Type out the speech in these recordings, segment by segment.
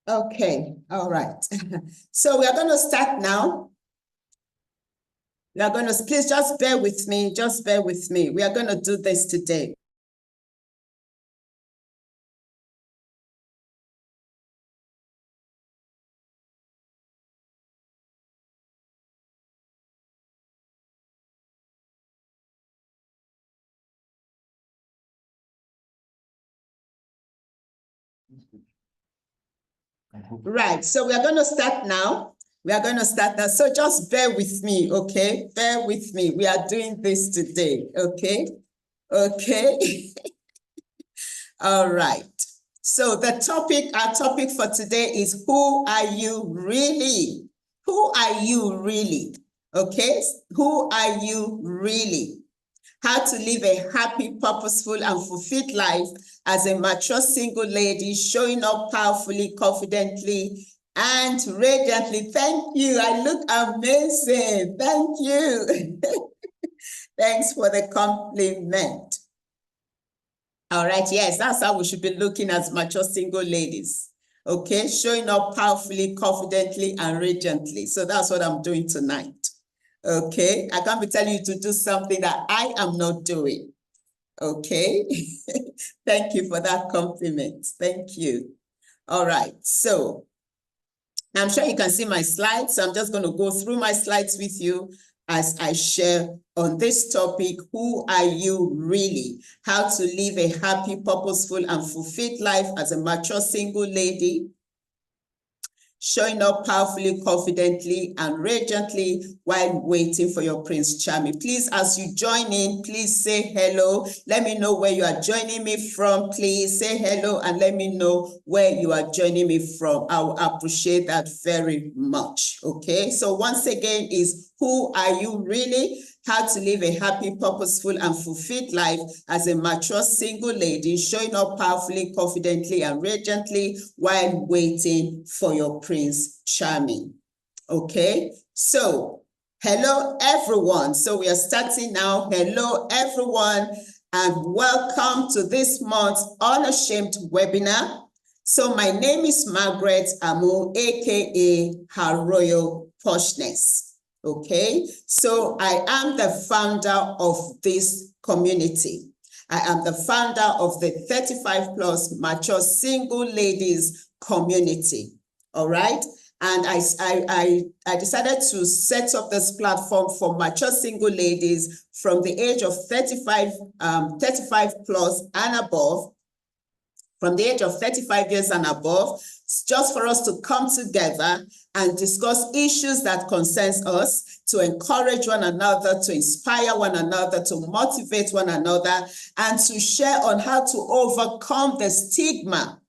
Okay, all right. So we are going to start now. We are going to, please just bear with me, just bear with me. We are going to do this today. Right, so we are going to start now. We are going to start now. So just bear with me, okay? Bear with me. We are doing this today, okay? Okay. All right. So the topic, our topic for today is, who are you really? Who are you really? Okay? Who are you really? How to live a happy, purposeful, and fulfilled life as a mature single lady, showing up powerfully, confidently, and radiantly. Thank you. I look amazing. Thank you. Thanks for the compliment. All right. Yes, that's how we should be looking as mature single ladies. Okay. Showing up powerfully, confidently, and radiantly. So that's what I'm doing tonight. Okay, I can't be telling you to do something that I am not doing. Okay, thank you for that compliment. Thank you. All right, so I'm sure you can see my slides. So I'm just going to go through my slides with you as I share on this topic. Who are you really? How to live a happy, purposeful, and fulfilled life as a mature single lady, showing up powerfully, confidently, and radiantly while waiting for your Prince Charming. Please, as you join in, please say hello. Let me know where you are joining me from. Please say hello and let me know where you are joining me from. I will appreciate that very much. Okay, so once again is, who are you really? How to live a happy, purposeful, and fulfilled life as a mature single lady, showing up powerfully, confidently, and radiantly while waiting for your Prince Charming. Okay, so hello everyone. So we are starting now. Hello everyone, and welcome to this month's Unashamed webinar. So my name is Margaret Amu, aka Her Royal Poshness. Okay, so I am the founder of this community. I am the founder of the 35 plus mature single ladies community. All right. And I decided to set up this platform for mature single ladies from the age of 35 plus and above, from the age of 35 years and above, just for us to come together and discuss issues that concerns us, to encourage one another, to inspire one another, to motivate one another, and to share on how to overcome the stigma,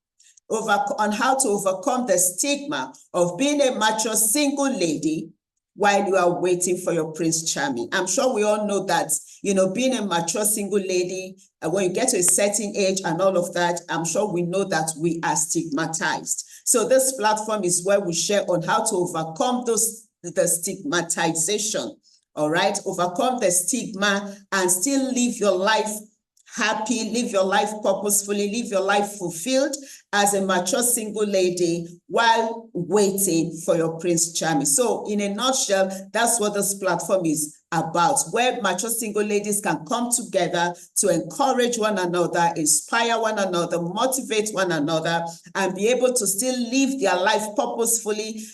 on how to overcome the stigma of being a mature single lady while you are waiting for your Prince Charming. I'm sure we all know that, you know, being a mature single lady, when you get to a certain age and all of that, I'm sure we know that we are stigmatized. So this platform is where we share on how to overcome the stigmatization, all right? Overcome the stigma and still live your life happy, live your life purposefully, live your life fulfilled as a mature single lady while waiting for your Prince Charming. So in a nutshell, that's what this platform is about, where mature single ladies can come together to encourage one another, inspire one another, motivate one another, and be able to still live their life purposefully,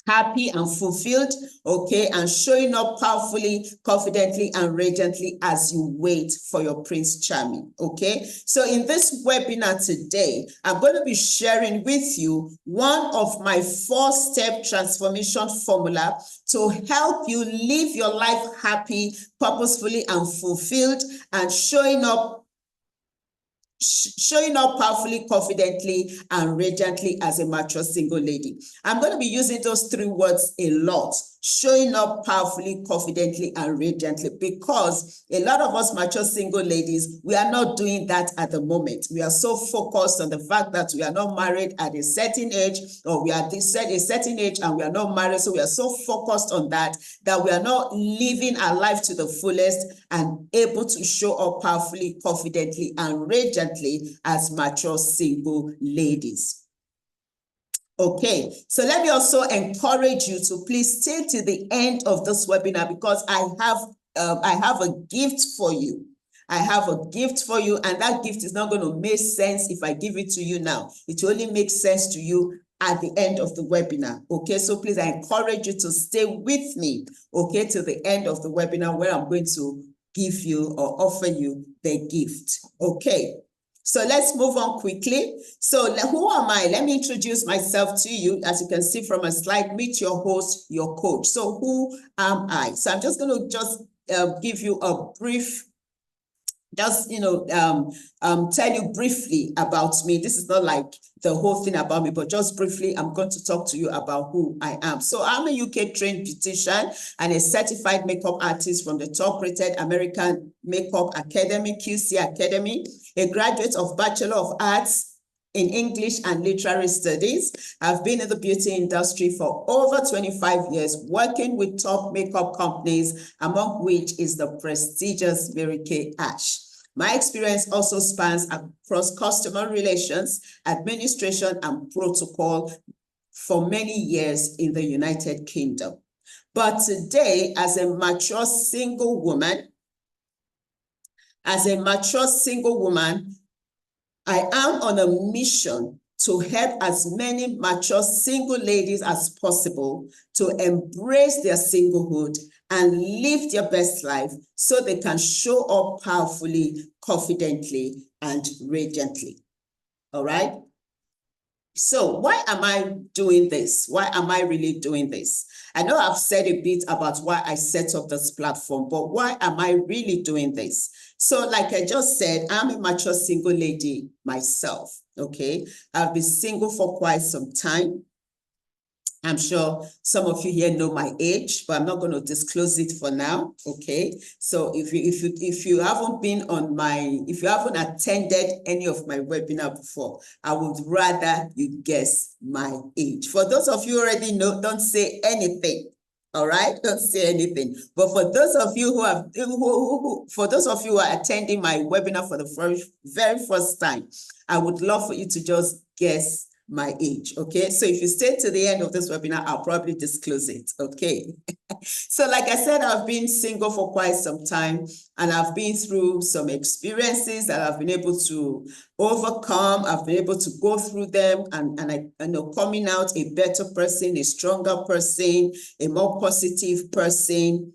happy and fulfilled, okay, and showing up powerfully, confidently, and radiantly as you wait for your Prince Charming, okay? So in this webinar today, I'm going to be sharing with you one of my 4-step transformation formula to help you live your life happy, purposefully, and fulfilled, and showing up powerfully, confidently, and radiantly as a mature single lady. I'm going to be using those 3 words a lot. showing up powerfully, confidently, and radiantly, because a lot of us mature single ladies, we are not doing that at the moment. We are so focused on the fact that we are not married at a certain age, or we are a certain age and we are not married. So we are so focused on that we are not living our life to the fullest and able to show up powerfully, confidently, and radiantly as mature single ladies. Okay, so let me also encourage you to please stay to the end of this webinar, because I have a gift for you. I have a gift for you, and that gift is not going to make sense if I give it to you now. It will only make sense to you at the end of the webinar. Okay, so please, I encourage you to stay with me, okay, to the end of the webinar, where I'm going to give you or offer you the gift. Okay. So let's move on quickly. So who am I? Let me introduce myself to you. As you can see from a slide, meet your host, your coach. So who am I? So I'm just going to give you a brief, tell you briefly about me. This is not like the whole thing about me, but just briefly, I'm going to talk to you about who I am. So I'm a UK trained beautician and a certified makeup artist from the top rated American Makeup Academy, QC Academy, a graduate of Bachelor of Arts in English and Literary Studies. I've been in the beauty industry for over 25 years, working with top makeup companies, among which is the prestigious Mary Kay Ash. My experience also spans across customer relations, administration, and protocol for many years in the United Kingdom. But today, as a mature single woman, I am on a mission to help as many mature single ladies as possible to embrace their singlehood and live their best life so they can show up powerfully, confidently, and radiantly. All right? So why am I doing this? Why am I really doing this? I know I've said a bit about why I set up this platform, but why am I really doing this? So like I just said, I'm a mature single lady myself, okay? I've been single for quite some time. I'm sure some of you here know my age, but I'm not going to disclose it for now. Okay. So if you haven't been on if you haven't attended any of my webinar before, I would rather you guess my age. For those of you who already know, don't say anything. All right, don't say anything. But for those of you who are attending my webinar for the very first time, I would love for you to just guess my age. Okay, so if you stay to the end of this webinar, I'll probably disclose it. Okay. So like I said, I've been single for quite some time, and I've been through some experiences that I've been able to overcome. I've been able to go through them, and I know, coming out a better person, a stronger person, a more positive person,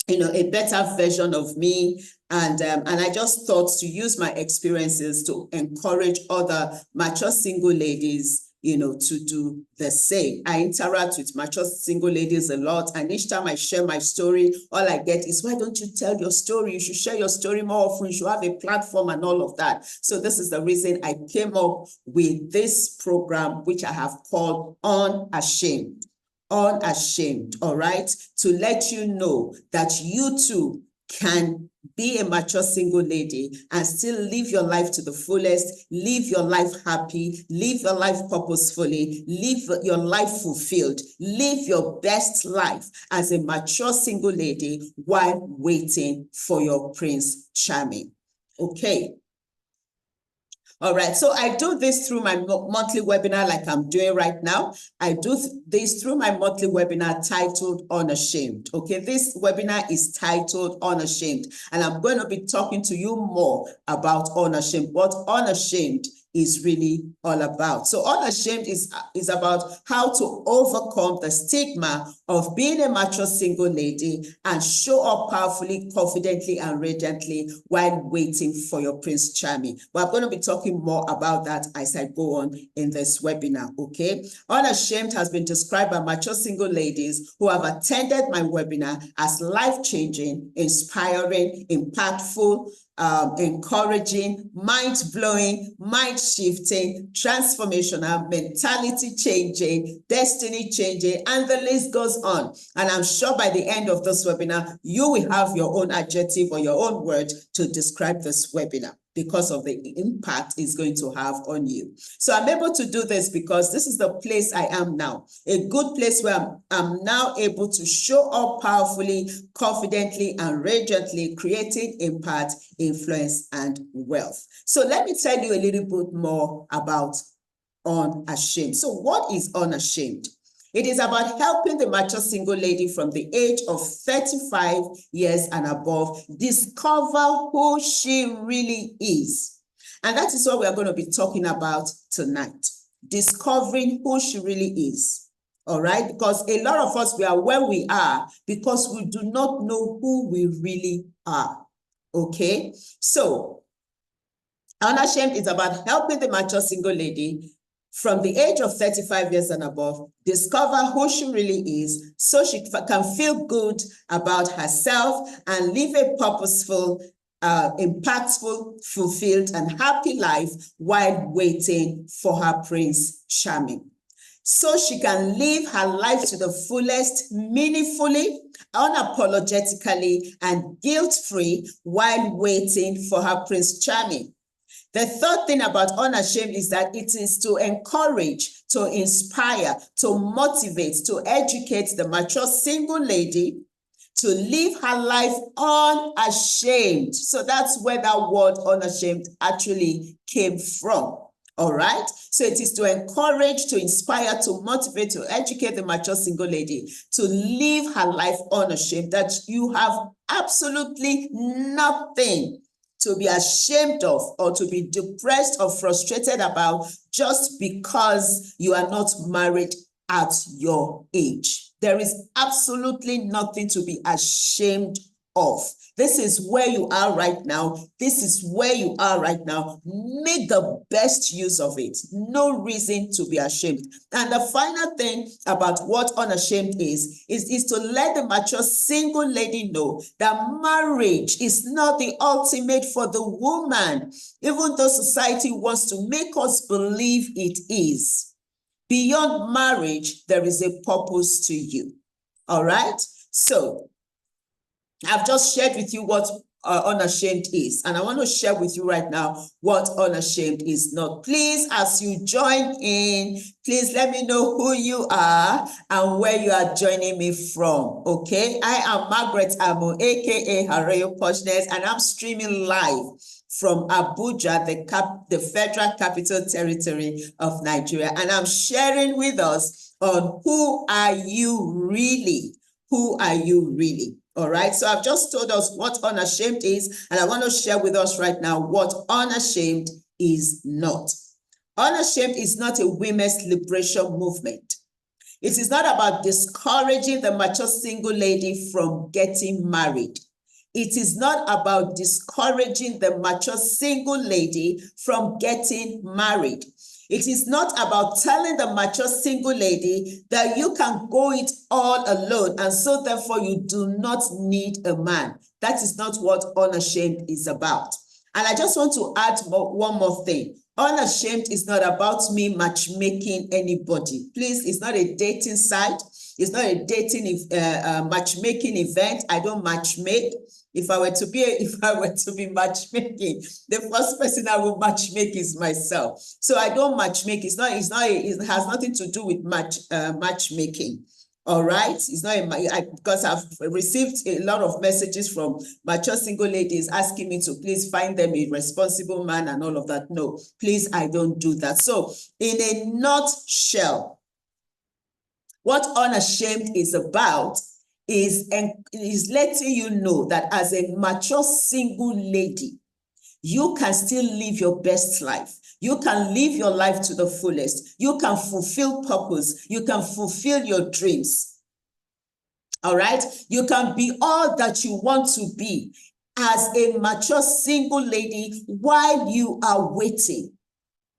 a better version of me. And I just thought to use my experiences to encourage other mature single ladies, to do the same. I interact with mature single ladies a lot, and each time I share my story, all I get is, why don't you tell your story? You should share your story more often. You should have a platform and all of that. So this is the reason I came up with this program, which I have called UNASHAMED. Unashamed, all right? To let you know that you too can be a mature single lady and still live your life to the fullest, live your life happy, live your life purposefully, live your life fulfilled, live your best life as a mature single lady while waiting for your Prince Charming. Okay. All right, so I do this through my monthly webinar like I'm doing right now. I do this through my monthly webinar titled Unashamed. Okay, this webinar is titled Unashamed, and I'm going to be talking to you more about Unashamed, what Unashamed is really all about. So Unashamed is about how to overcome the stigma of being a mature single lady and show up powerfully, confidently, and radiantly while waiting for your Prince Charming. But I'm going to be talking more about that as I go on in this webinar, okay? Unashamed has been described by mature single ladies who have attended my webinar as life-changing, inspiring, impactful, encouraging, mind-blowing, mind-shifting, transformational, mentality-changing, destiny-changing, and the list goes on. And I'm sure by the end of this webinar, you will have your own adjective or your own word to describe this webinar, because of the impact it's going to have on you. So I'm able to do this because this is the place I am now, a good place where I'm now able to show up powerfully, confidently, and radiantly, creating impact, influence, and wealth. So let me tell you a little bit more about Unashamed. So what is Unashamed? It is about helping the mature single lady from the age of 35 years and above discover who she really is. And that is what we are going to be talking about tonight, discovering who she really is. All right, because a lot of us, we are where we are because we do not know who we really are. Okay, so Unashamed is about helping the mature single lady from the age of 35 years and above discover who she really is, so she can feel good about herself and live a purposeful, impactful, fulfilled, and happy life while waiting for her Prince Charming. So she can live her life to the fullest, meaningfully, unapologetically, and guilt-free while waiting for her Prince Charming. The third thing about Unashamed is that it is to encourage, to inspire, to motivate, to educate the mature single lady to live her life unashamed. So that's where that word unashamed actually came from. All right. So it is to encourage, to inspire, to motivate, to educate the mature single lady to live her life unashamed, that you have absolutely nothing to be ashamed of or to be depressed or frustrated about just because you are not married at your age. There is absolutely nothing to be ashamed of. This is where you are right now. This is where you are right now. Make the best use of it. No reason to be ashamed. And the final thing about what Unashamed is to let the mature single lady know that marriage is not the ultimate for the woman, even though society wants to make us believe it is. Beyond marriage, there is a purpose to you. All right? So I've just shared with you what Unashamed is, and I want to share with you right now what Unashamed is not. Please, as you join in, please let me know who you are and where you are joining me from, okay? I am Margaret Amo, aka Hareo Poshness, and I'm streaming live from Abuja, the Federal Capital Territory of Nigeria, and I'm sharing with us on who are you really? Who are you really? All right, so I've just told us what Unashamed is, and I want to share with us right now what Unashamed is not. Unashamed is not a women's liberation movement. It is not about discouraging the mature single lady from getting married. It is not about discouraging the mature single lady from getting married. It is not about telling the mature single lady that you can go it all alone and so therefore you do not need a man. That is not what Unashamed is about. And I just want to add one more thing. Unashamed is not about me matchmaking anybody. Please, it's not a dating site. It's not a dating matchmaking event. I don't matchmake. If I were to be matchmaking, the first person I will matchmake is myself. So I don't matchmake. It has nothing to do with matchmaking. All right, it's not because I've received a lot of messages from mature single ladies asking me to please find them a responsible man and all of that. No, please, I don't do that. So in a nutshell, what Unashamed is about is letting you know that as a mature single lady, you can still live your best life. You can live your life to the fullest. You can fulfill purpose. You can fulfill your dreams. All right? You can be all that you want to be as a mature single lady while you are waiting.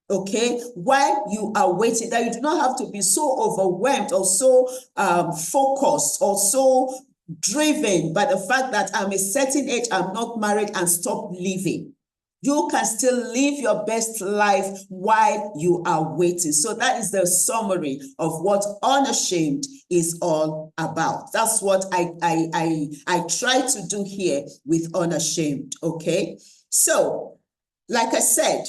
Okay, while you are waiting, that you do not have to be so overwhelmed or so focused or so driven by the fact that I'm a certain age, I'm not married, and stop living. You can still live your best life while you are waiting. So that is the summary of what Unashamed is all about. That's what I try to do here with Unashamed, okay? So, like I said,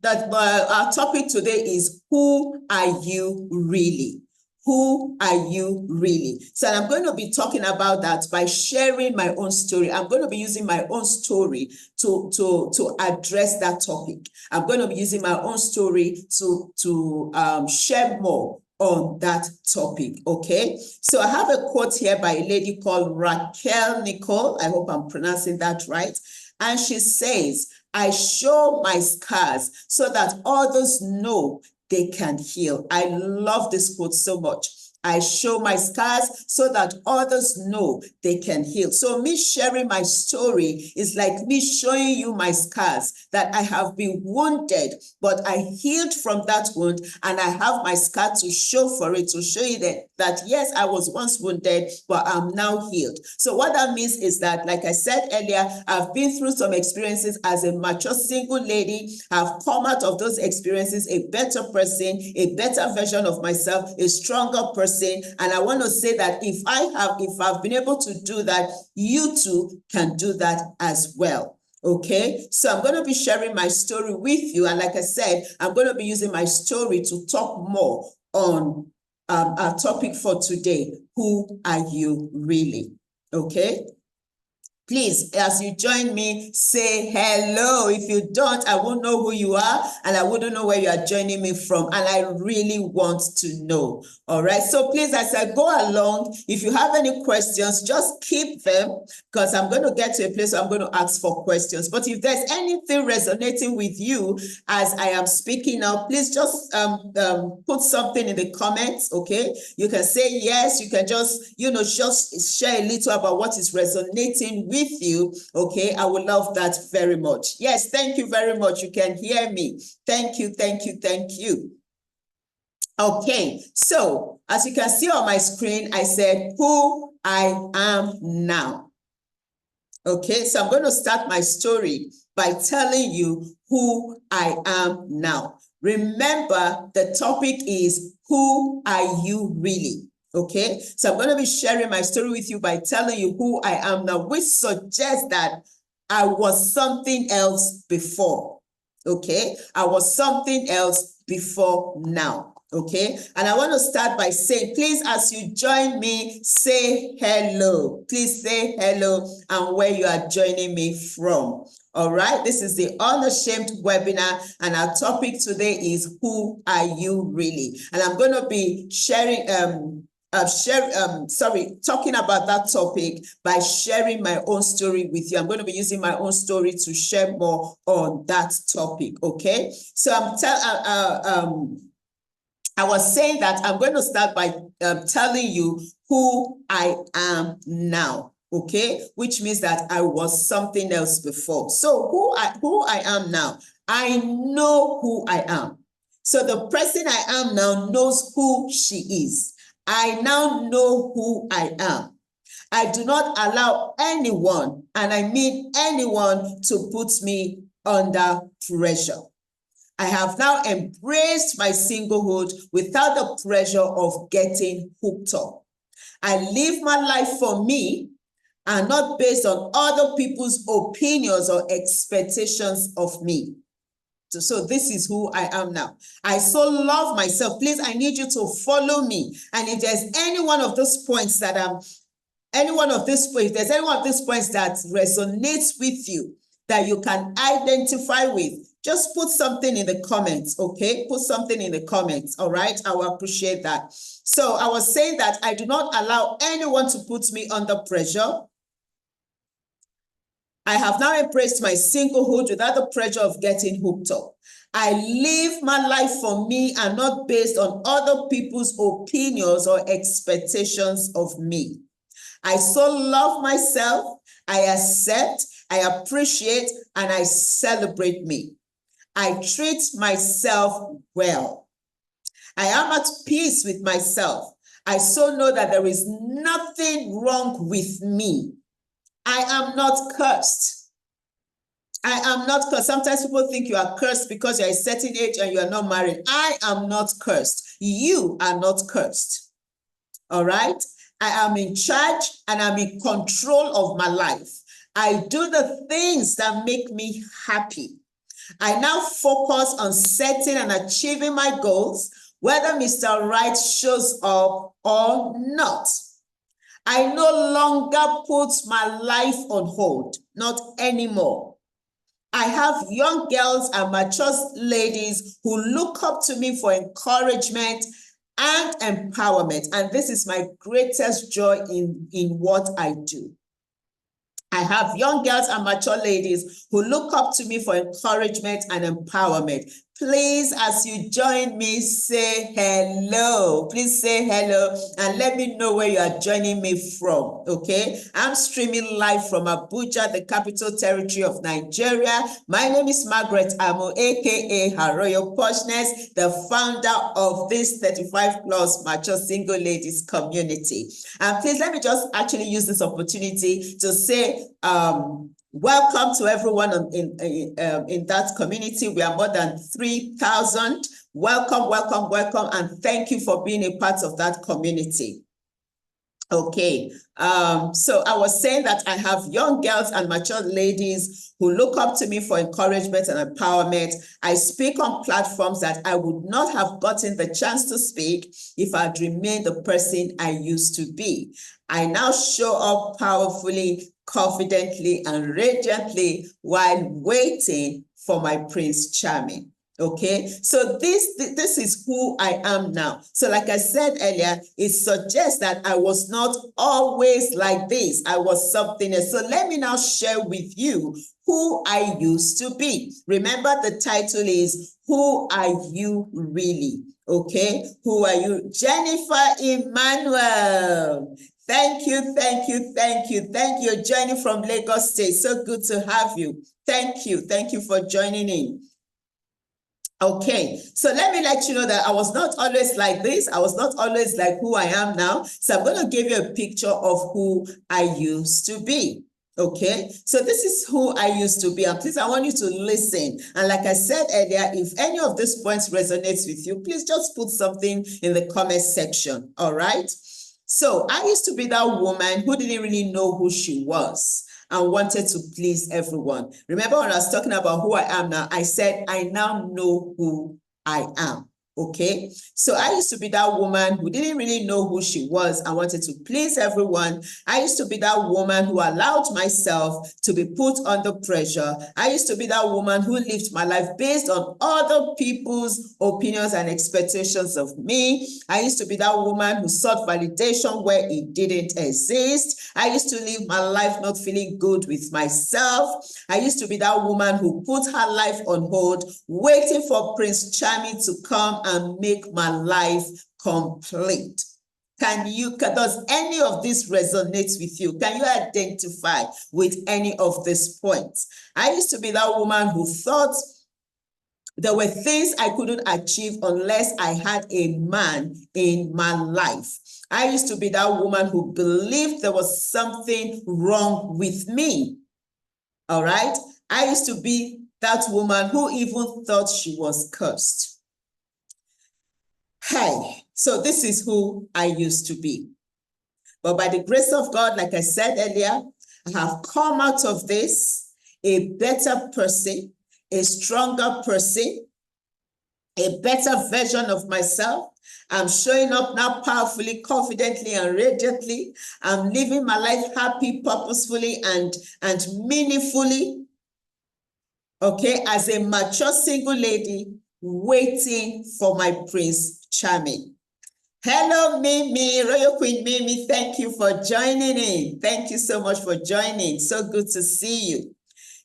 that our topic today is, who are you really? Who are you really? So I'm going to be talking about that by sharing my own story. I'm going to be using my own story to address that topic. I'm going to be using my own story to share more on that topic, okay? So I have a quote here by a lady called Raquel Nicole. I hope I'm pronouncing that right. And she says, I show my scars so that others know they can heal. I love this quote so much. I show my scars so that others know they can heal. So me sharing my story is like me showing you my scars, that I have been wounded, but I healed from that wound, and I have my scar to show for it, to show you that yes, I was once wounded, but I'm now healed. So what that means is that, like I said earlier, I've been through some experiences as a mature single lady. I've come out of those experiences a better person, a better version of myself, a stronger person. And I want to say that if I've been able to do that, you too can do that as well. Okay, so I'm going to be sharing my story with you. And like I said, I'm going to be using my story to talk more on our topic for today. Who are you really? Okay. Please, as you join me, say hello. If you don't, I won't know who you are, and I wouldn't know where you are joining me from. And I really want to know. All right. So please, as I go along, if you have any questions, just keep them, because I'm going to get to a place where I'm going to ask for questions. But if there's anything resonating with you as I am speaking now, please just put something in the comments. Okay. You can say yes. You can just, just share a little about what is resonating with you. Okay, I would love that very much. Yes, thank you very much. You can hear me. Thank you, thank you, thank you. Okay, so as you can see on my screen, I said who I am now. Okay, so I'm going to start my story by telling you who I am now. Remember, the topic is, who are you really? Okay, so I'm going to be sharing my story with you by telling you who I am now, which suggests that I was something else before. Okay, I was something else before now. Okay, and I want to start by saying, please, as you join me, say hello. Please say hello and where you are joining me from. All right, this is the Unashamed webinar, and our topic today is, who are you really? And I'm going to be sharing talking about that topic by sharing my own story with you. I'm going to be using my own story to share more on that topic. Okay, so I was saying that I'm going to start by telling you who I am now. Okay, which means that I was something else before. So who I am now, I know who I am. So the person I am now knows who she is. I now know who I am. I do not allow anyone, and I mean anyone, to put me under pressure. I have now embraced my singlehood without the pressure of getting hooked up. I live my life for me and not based on other people's opinions or expectations of me. So this is who I am now. I so love myself. Please, I need you to follow me. And if there's any one of those points that if there's any one of these points that resonates with you, that you can identify with, just put something in the comments, okay? Put something in the comments, all right? I will appreciate that. So I was saying that I do not allow anyone to put me under pressure. I have now embraced my singlehood without the pressure of getting hooked up. I live my life for me and not based on other people's opinions or expectations of me. I so love myself, I accept, I appreciate, and I celebrate me. I treat myself well. I am at peace with myself. I so know that there is nothing wrong with me. I am not cursed. I am not cursed. Sometimes people think you are cursed because you're a certain age and you are not married. I am not cursed. You are not cursed. All right? I am in charge and I'm in control of my life. I do the things that make me happy. I now focus on setting and achieving my goals, whether Mr. Right shows up or not. I no longer put my life on hold, not anymore. I have young girls and mature ladies who look up to me for encouragement and empowerment. And this is my greatest joy in what I do. I have young girls and mature ladies who look up to me for encouragement and empowerment. Please, as you join me, say hello. Please say hello and let me know where you are joining me from, okay? I'm streaming live from Abuja, the capital territory of Nigeria. My name is Margaret Amo, aka Her Royal Poshness, the founder of this 35 plus mature single ladies community. And please let me just actually use this opportunity to say welcome to everyone in that community. We are more than 3,000. Welcome, welcome, welcome, and thank you for being a part of that community. Okay, so I was saying that I have young girls and mature ladies who look up to me for encouragement and empowerment. I speak on platforms that I would not have gotten the chance to speak if I'd remained the person I used to be. I now show up powerfully, confidently, and radiantly while waiting for my Prince Charming. Okay, so this is who I am now. So like I said earlier, it suggests that I was not always like this. I was something else. So let me now share with you who I used to be. Remember, the title is Who Are You Really? Okay, who are you? Jennifer Emmanuel. Thank you, thank you, thank you, thank you. Joining from Lagos State. So good to have you. Thank you for joining in. Okay, so let me let you know that I was not always like this. I was not always like who I am now. So I'm going to give you a picture of who I used to be. Okay, so this is who I used to be. And please, I want you to listen. And like I said earlier, if any of these points resonates with you, please just put something in the comment section. All right. So I used to be that woman who didn't really know who she was and wanted to please everyone. Remember when I was talking about who I am now, I said, I now know who I am. Okay, so I used to be that woman who didn't really know who she was and wanted to please everyone. I used to be that woman who allowed myself to be put under pressure. I used to be that woman who lived my life based on other people's opinions and expectations of me. I used to be that woman who sought validation where it didn't exist. I used to live my life not feeling good with myself. I used to be that woman who put her life on hold, waiting for Prince Charming to come and make my life complete. Does any of this resonate with you? Can you identify with any of these points? I used to be that woman who thought there were things I couldn't achieve unless I had a man in my life. I used to be that woman who believed there was something wrong with me. All right? I used to be that woman who even thought she was cursed. Hi, so this is who I used to be. But by the grace of God, like I said earlier, I have come out of this a better person, a stronger person, a better version of myself. I'm showing up now powerfully, confidently, and radiantly. I'm living my life happy, purposefully, and meaningfully. Okay, as a mature single lady waiting for my Prince Charming. Hello, Mimi, Royal Queen Mimi. Thank you for joining in. Thank you so much for joining. So good to see you.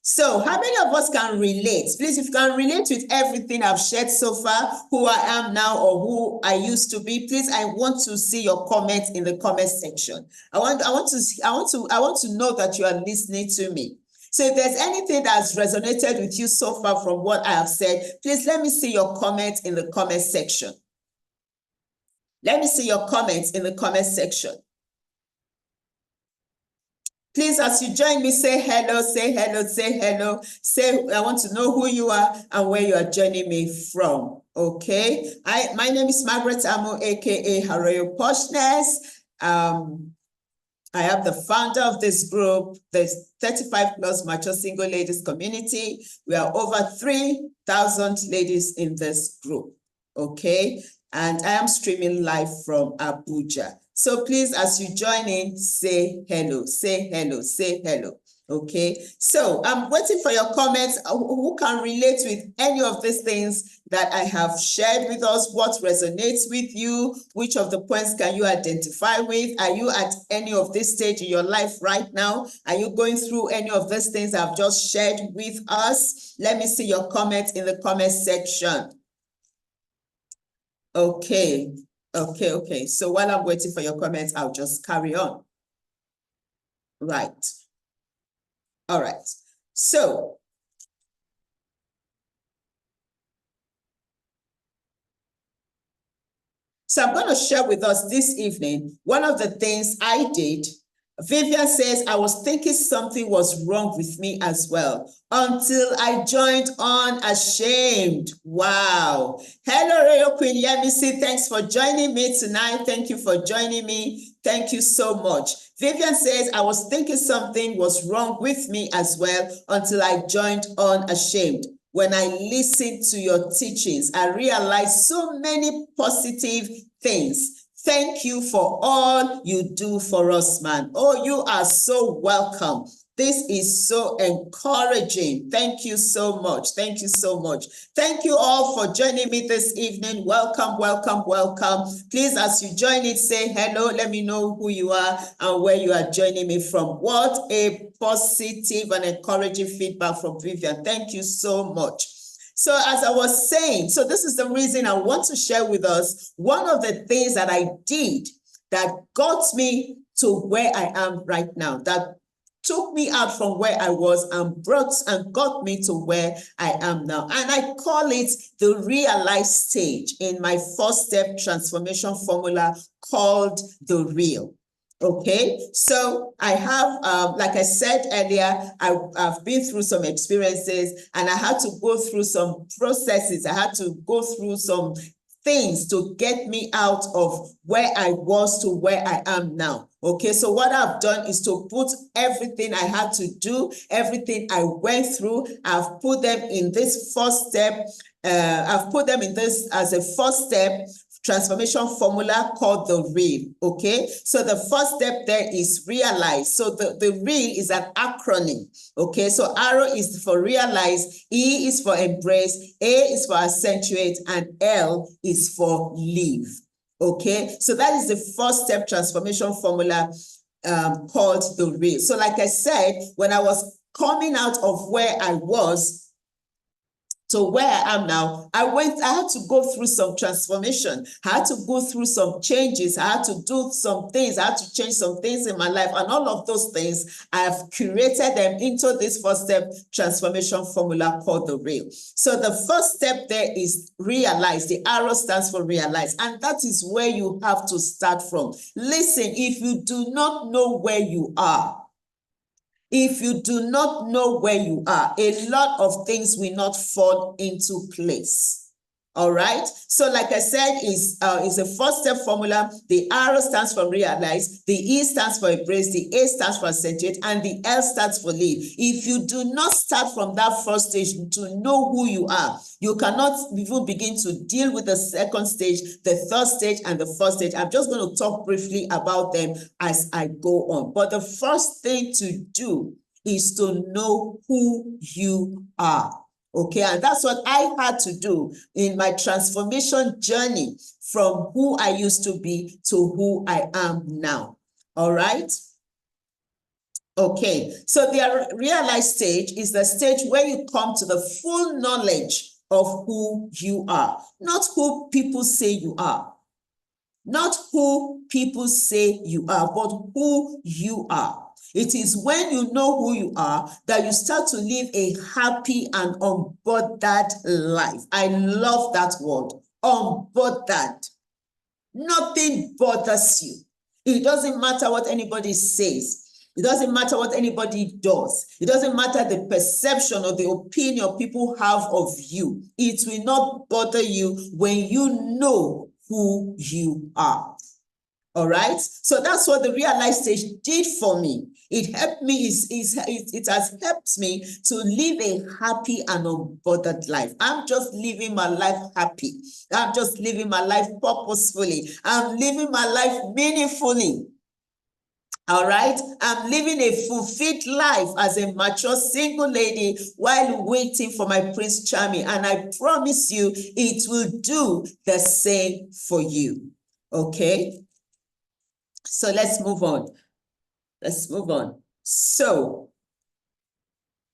So how many of us can relate? Please, if you can relate with everything I've shared so far, who I am now or who I used to be, please, I want to see your comments in the comment section. I want to know that you are listening to me. So if there's anything that's resonated with you so far from what I have said, please let me see your comments in the comment section. Let me see your comments in the comment section. Please, as you join me, say hello, say hello, say hello. Say, I want to know who you are and where you are joining me from. Okay. My name is Margaret Amo, aka Haroyo Poshness. I am the founder of this group, the 35 plus mature single ladies community. We are over 3,000 ladies in this group. Okay. And I am streaming live from Abuja. So please, as you join in, say hello, say hello, say hello. Okay, so I'm waiting for your comments. Who can relate with any of these things that I have shared with us? What resonates with you? Which of the points can you identify with? Are you at any of this stage in your life right now? Are you going through any of these things I've just shared with us? Let me see your comments in the comment section. Okay. Okay. So while I'm waiting for your comments, I'll just carry on. Right. All right. So I'm going to share with us this evening one of the things I did. Vivian says, I was thinking something was wrong with me as well until I joined UNASHAMED. Wow. Hello, Royal Queen Yemisi. Thanks for joining me tonight. Thank you for joining me. Thank you so much. Vivian says, I was thinking something was wrong with me as well until I joined UNASHAMED. When I listened to your teachings, I realized so many positive things. Thank you for all you do for us, man. Oh, you are so welcome. This is so encouraging. Thank you so much. Thank you so much. Thank you all for joining me this evening. Welcome, welcome, welcome. Please, as you join it, say hello. Let me know who you are and where you are joining me from. What a positive and encouraging feedback from Vivian. Thank you so much. So as I was saying, so this is the reason I want to share with us one of the things that I did that got me to where I am right now, that took me out from where I was and got me to where I am now. And I call it the realize stage in my 4-step transformation formula called the real. Okay, so I have, like I said earlier, I've been through some experiences and I had to go through some processes. I had to go through some things to get me out of where I was to where I am now. Okay, so what I've done is to put everything I had to do, everything I went through, I've put them in this 4-step, I've put them in this as a 4-step transformation formula called the real. Okay, so the first step there is realize. So the real is an acronym. Okay, so R is for realize, E is for embrace, A is for accentuate, and L is for live. Okay, so that is the 4-step transformation formula called the real. So like I said, when I was coming out of where I was to where I am now, I had to go through some transformation. I had to go through some changes. I had to do some things. I had to change some things in my life. And all of those things, I have curated them into this 4-step transformation formula called the real. So the first step there is realize. The arrow stands for realize. And that is where you have to start from. Listen, if you do not know where you are, if you do not know where you are, a lot of things will not fall into place. All right. So like I said, is a 4-step formula. The R stands for realize, the E stands for embrace, the A stands for accentuate, and the L stands for live. If you do not start from that first stage to know who you are, you cannot even begin to deal with the second stage, the third stage, and the fourth stage. I'm just going to talk briefly about them as I go on. But the first thing to do is to know who you are. Okay, and that's what I had to do in my transformation journey from who I used to be to who I am now. All right. Okay, so the realized stage is the stage where you come to the full knowledge of who you are, not who people say you are. Not who people say you are, but who you are. It is when you know who you are that you start to live a happy and unbothered life. I love that word, unbothered. Nothing bothers you. It doesn't matter what anybody says. It doesn't matter what anybody does. It doesn't matter the perception or the opinion people have of you. It will not bother you when you know who you are. All right. So that's what the Realize stage did for me. It helped me, it has helped me to live a happy and unbothered life. I'm just living my life happy. I'm just living my life purposefully. I'm living my life meaningfully. All right. I'm living a fulfilled life as a mature single lady while waiting for my Prince Charming. And I promise you, it will do the same for you. Okay. So let's move on. Let's move on. So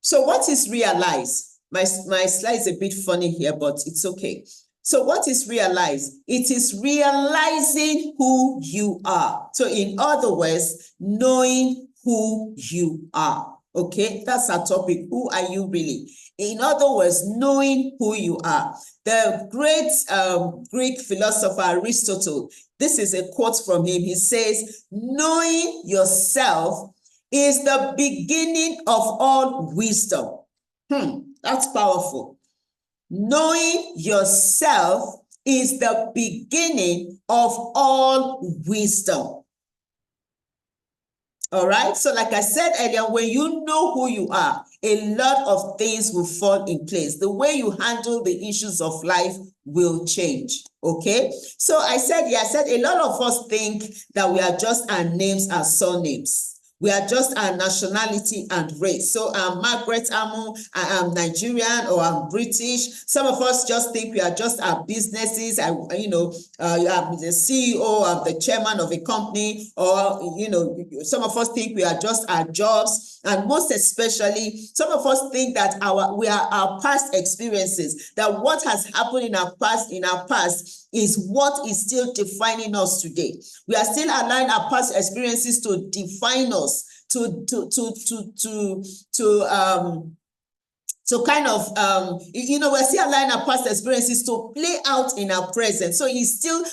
what is Realize? My slide is a bit funny here, but it's okay. So what is Realize? It is realizing who you are. So in other words, knowing who you are. Okay, that's our topic. Who are you really? In other words, knowing who you are. The great Greek philosopher Aristotle, this is a quote from him. He says, knowing yourself is the beginning of all wisdom. That's powerful. Knowing yourself is the beginning of all wisdom. All right. So like I said earlier, when you know who you are, a lot of things will fall in place. The way you handle the issues of life will change. Okay. So I said a lot of us think that we are just our names and surnames. We are just our nationality and race. So I'm Margaret Amu, I am Nigerian or I'm British. Some of us just think we are just our businesses. I'm the CEO, I'm the chairman of a company, or, some of us think we are just our jobs. And most especially, some of us think that we are our past experiences, that what has happened in our past is what is still defining us today. We are still allowing our past experiences to define us, to we're still allowing our past experiences to play out in our present. So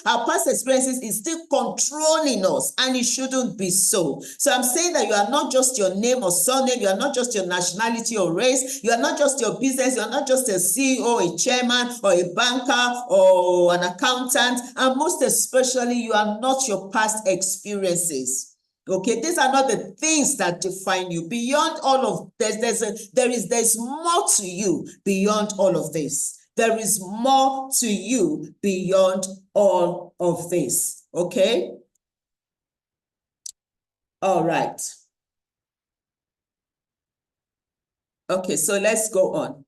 our past experiences is still controlling us, and it shouldn't be so. So I'm saying that you are not just your name or surname, you are not just your nationality or race, you are not just your business, you are not just a CEO, a chairman, or a banker, or an accountant, and most especially, you are not your past experiences. Okay, these are not the things that define you. Beyond all of this, there's more to you beyond all of this. There is more to you beyond all of this. Okay? All right. Okay, so let's go on.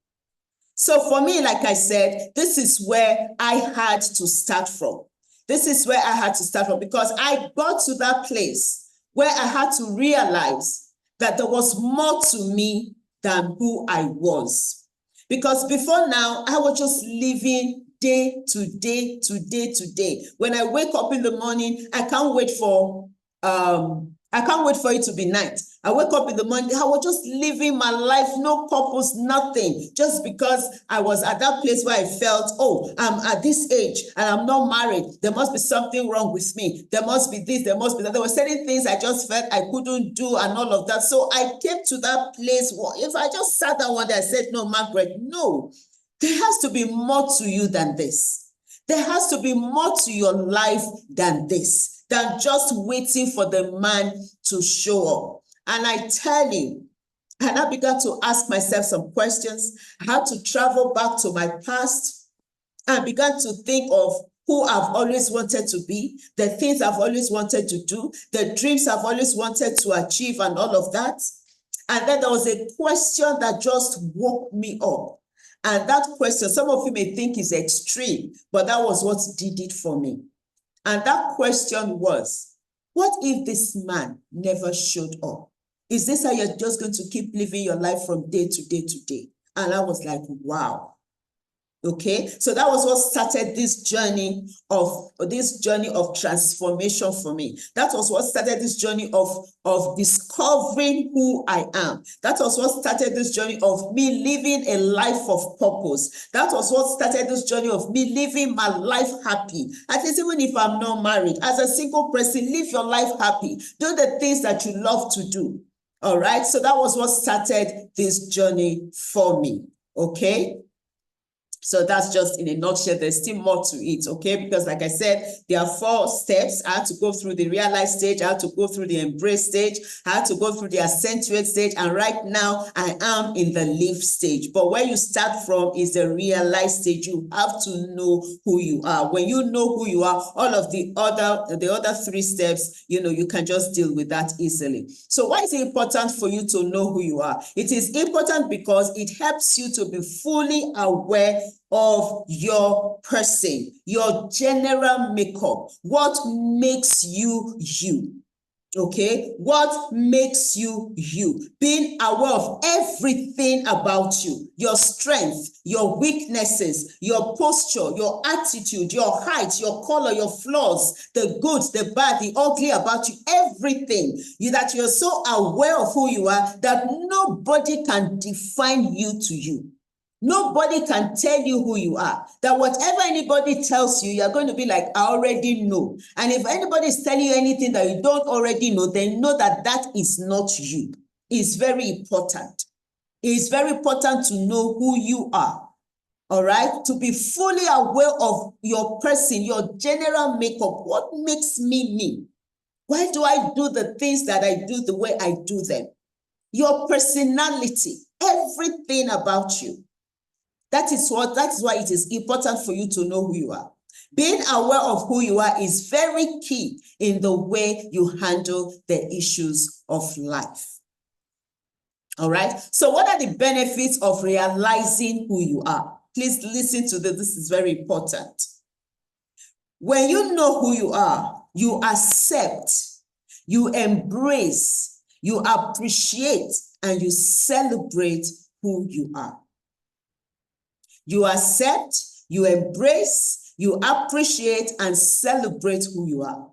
So for me, like I said, this is where I had to start from. This is where I had to start from, because I got to that place where I had to realize that there was more to me than who I was. Because before now, I was just living day to day to day to day. When I wake up in the morning, I can't wait for it to be night. I wake up in the morning, I was just living my life, no purpose, nothing, just because I was at that place where I felt, oh, I'm at this age and I'm not married. There must be something wrong with me. There must be this, there must be that. There were certain things I just felt I couldn't do and all of that. So I came to that place where if I just sat down one day, I said, no, Margaret, no, there has to be more to you than this. There has to be more to your life than this, than just waiting for the man to show up. And I tell you, and I began to ask myself some questions. I had to travel back to my past and began to think of who I've always wanted to be, the things I've always wanted to do, the dreams I've always wanted to achieve and all of that. And then there was a question that just woke me up. And that question, some of you may think is extreme, but that was what did it for me. And that question was, what if this man never showed up? Is this how you're just going to keep living your life from day to day to day? And I was like, wow. Okay, so that was what started this journey of transformation for me. That was what started this journey of discovering who I am. That was what started this journey of me living a life of purpose. That was what started this journey of me living my life happy. At least even if I'm not married, as a single person, live your life happy. Do the things that you love to do. All right, so that was what started this journey for me. Okay. So that's just in a nutshell. There's still more to it, okay? Because like I said, there are 4 steps. I had to go through the realize stage. I had to go through the embrace stage. I had to go through the accentuate stage. And right now, I am in the live stage. But where you start from is the realize stage. You have to know who you are. When you know who you are, all of the other 3 steps, you can just deal with that easily. So why is it important for you to know who you are? It is important because it helps you to be fully aware of your person, your general makeup, what makes you you. Okay, what makes you you? Being aware of everything about you, your strength, your weaknesses, your posture, your attitude, your height, your color, your flaws, the good, the bad, the ugly about you, everything. That you're so aware of who you are that nobody can define you to you. Nobody can tell you who you are. That whatever anybody tells you, you're going to be like, I already know. And if anybody is telling you anything that you don't already know, then know that that is not you. It's very important. It's very important to know who you are. All right? To be fully aware of your person, your general makeup. What makes me me? Why do I do the things that I do the way I do them? Your personality, everything about you. That is why it is important for you to know who you are. Being aware of who you are is very key in the way you handle the issues of life. All right. So what are the benefits of realizing who you are? Please listen to this. This is very important. When you know who you are, you accept, you embrace, you appreciate, and you celebrate who you are. You accept, you embrace, you appreciate, and celebrate who you are.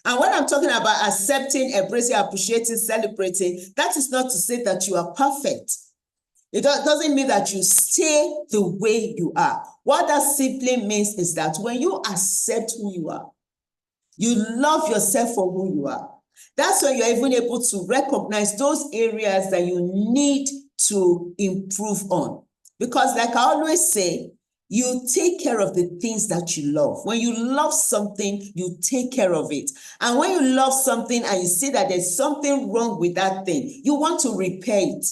And when I'm talking about accepting, embracing, appreciating, celebrating, that is not to say that you are perfect. It doesn't mean that you stay the way you are. What that simply means is that when you accept who you are, you love yourself for who you are. That's when you're even able to recognize those areas that you need to improve on. Because like I always say, you take care of the things that you love. When you love something, you take care of it. And when you love something and you see that there's something wrong with that thing, you want to repair it.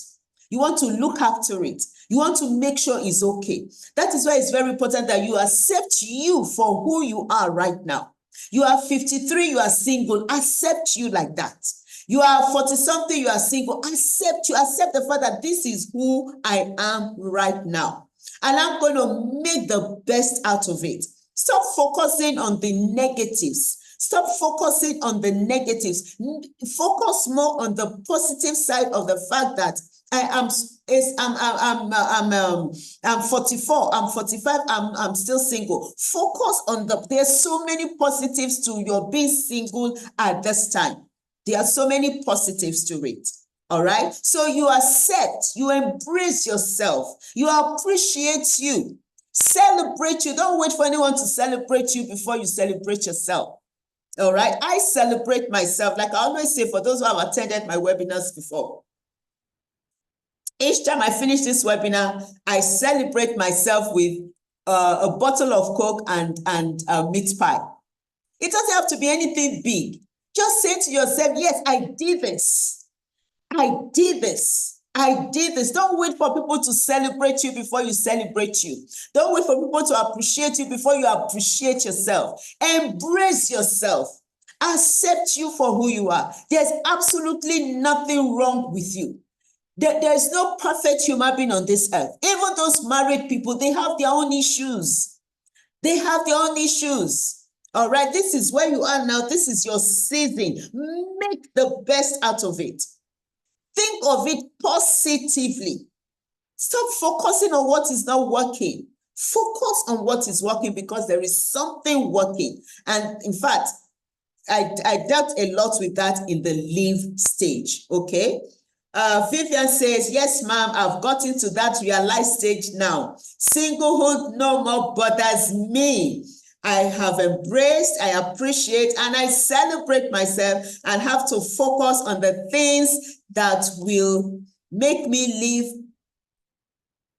You want to look after it. You want to make sure it's okay. That is why it's very important that you accept you for who you are right now. You are 53, you are single. Accept you like that. You are 40-something, you are single. Accept you. Accept the fact that this is who I am right now. And I'm going to make the best out of it. Stop focusing on the negatives. Stop focusing on the negatives. Focus more on the positive side of the fact that I'm 44, I'm 45, I'm still single. Focus on there's so many positives to your being single at this time. There are so many positives to it. All right. So you accept, you embrace yourself, you appreciate you, celebrate you. Don't wait for anyone to celebrate you before you celebrate yourself. All right. I celebrate myself. Like I always say, for those who have attended my webinars before, each time I finish this webinar, I celebrate myself with a bottle of Coke and meat pie. It doesn't have to be anything big. Just say to yourself, yes, I did this. I did this. I did this. Don't wait for people to celebrate you before you celebrate you. Don't wait for people to appreciate you before you appreciate yourself. Embrace yourself. Accept you for who you are. There's absolutely nothing wrong with you. There's no perfect human being on this earth. Even those married people, they have their own issues. They have their own issues. All right, this is where you are now. This is your season. Make the best out of it. Think of it positively. Stop focusing on what is not working. Focus on what is working because there is something working. And in fact, I dealt a lot with that in the leave stage, okay? Vivian says, yes, ma'am, I've gotten to that realized stage now. Singlehood no more bothers me. I have embraced, I appreciate, and I celebrate myself and have to focus on the things that will make me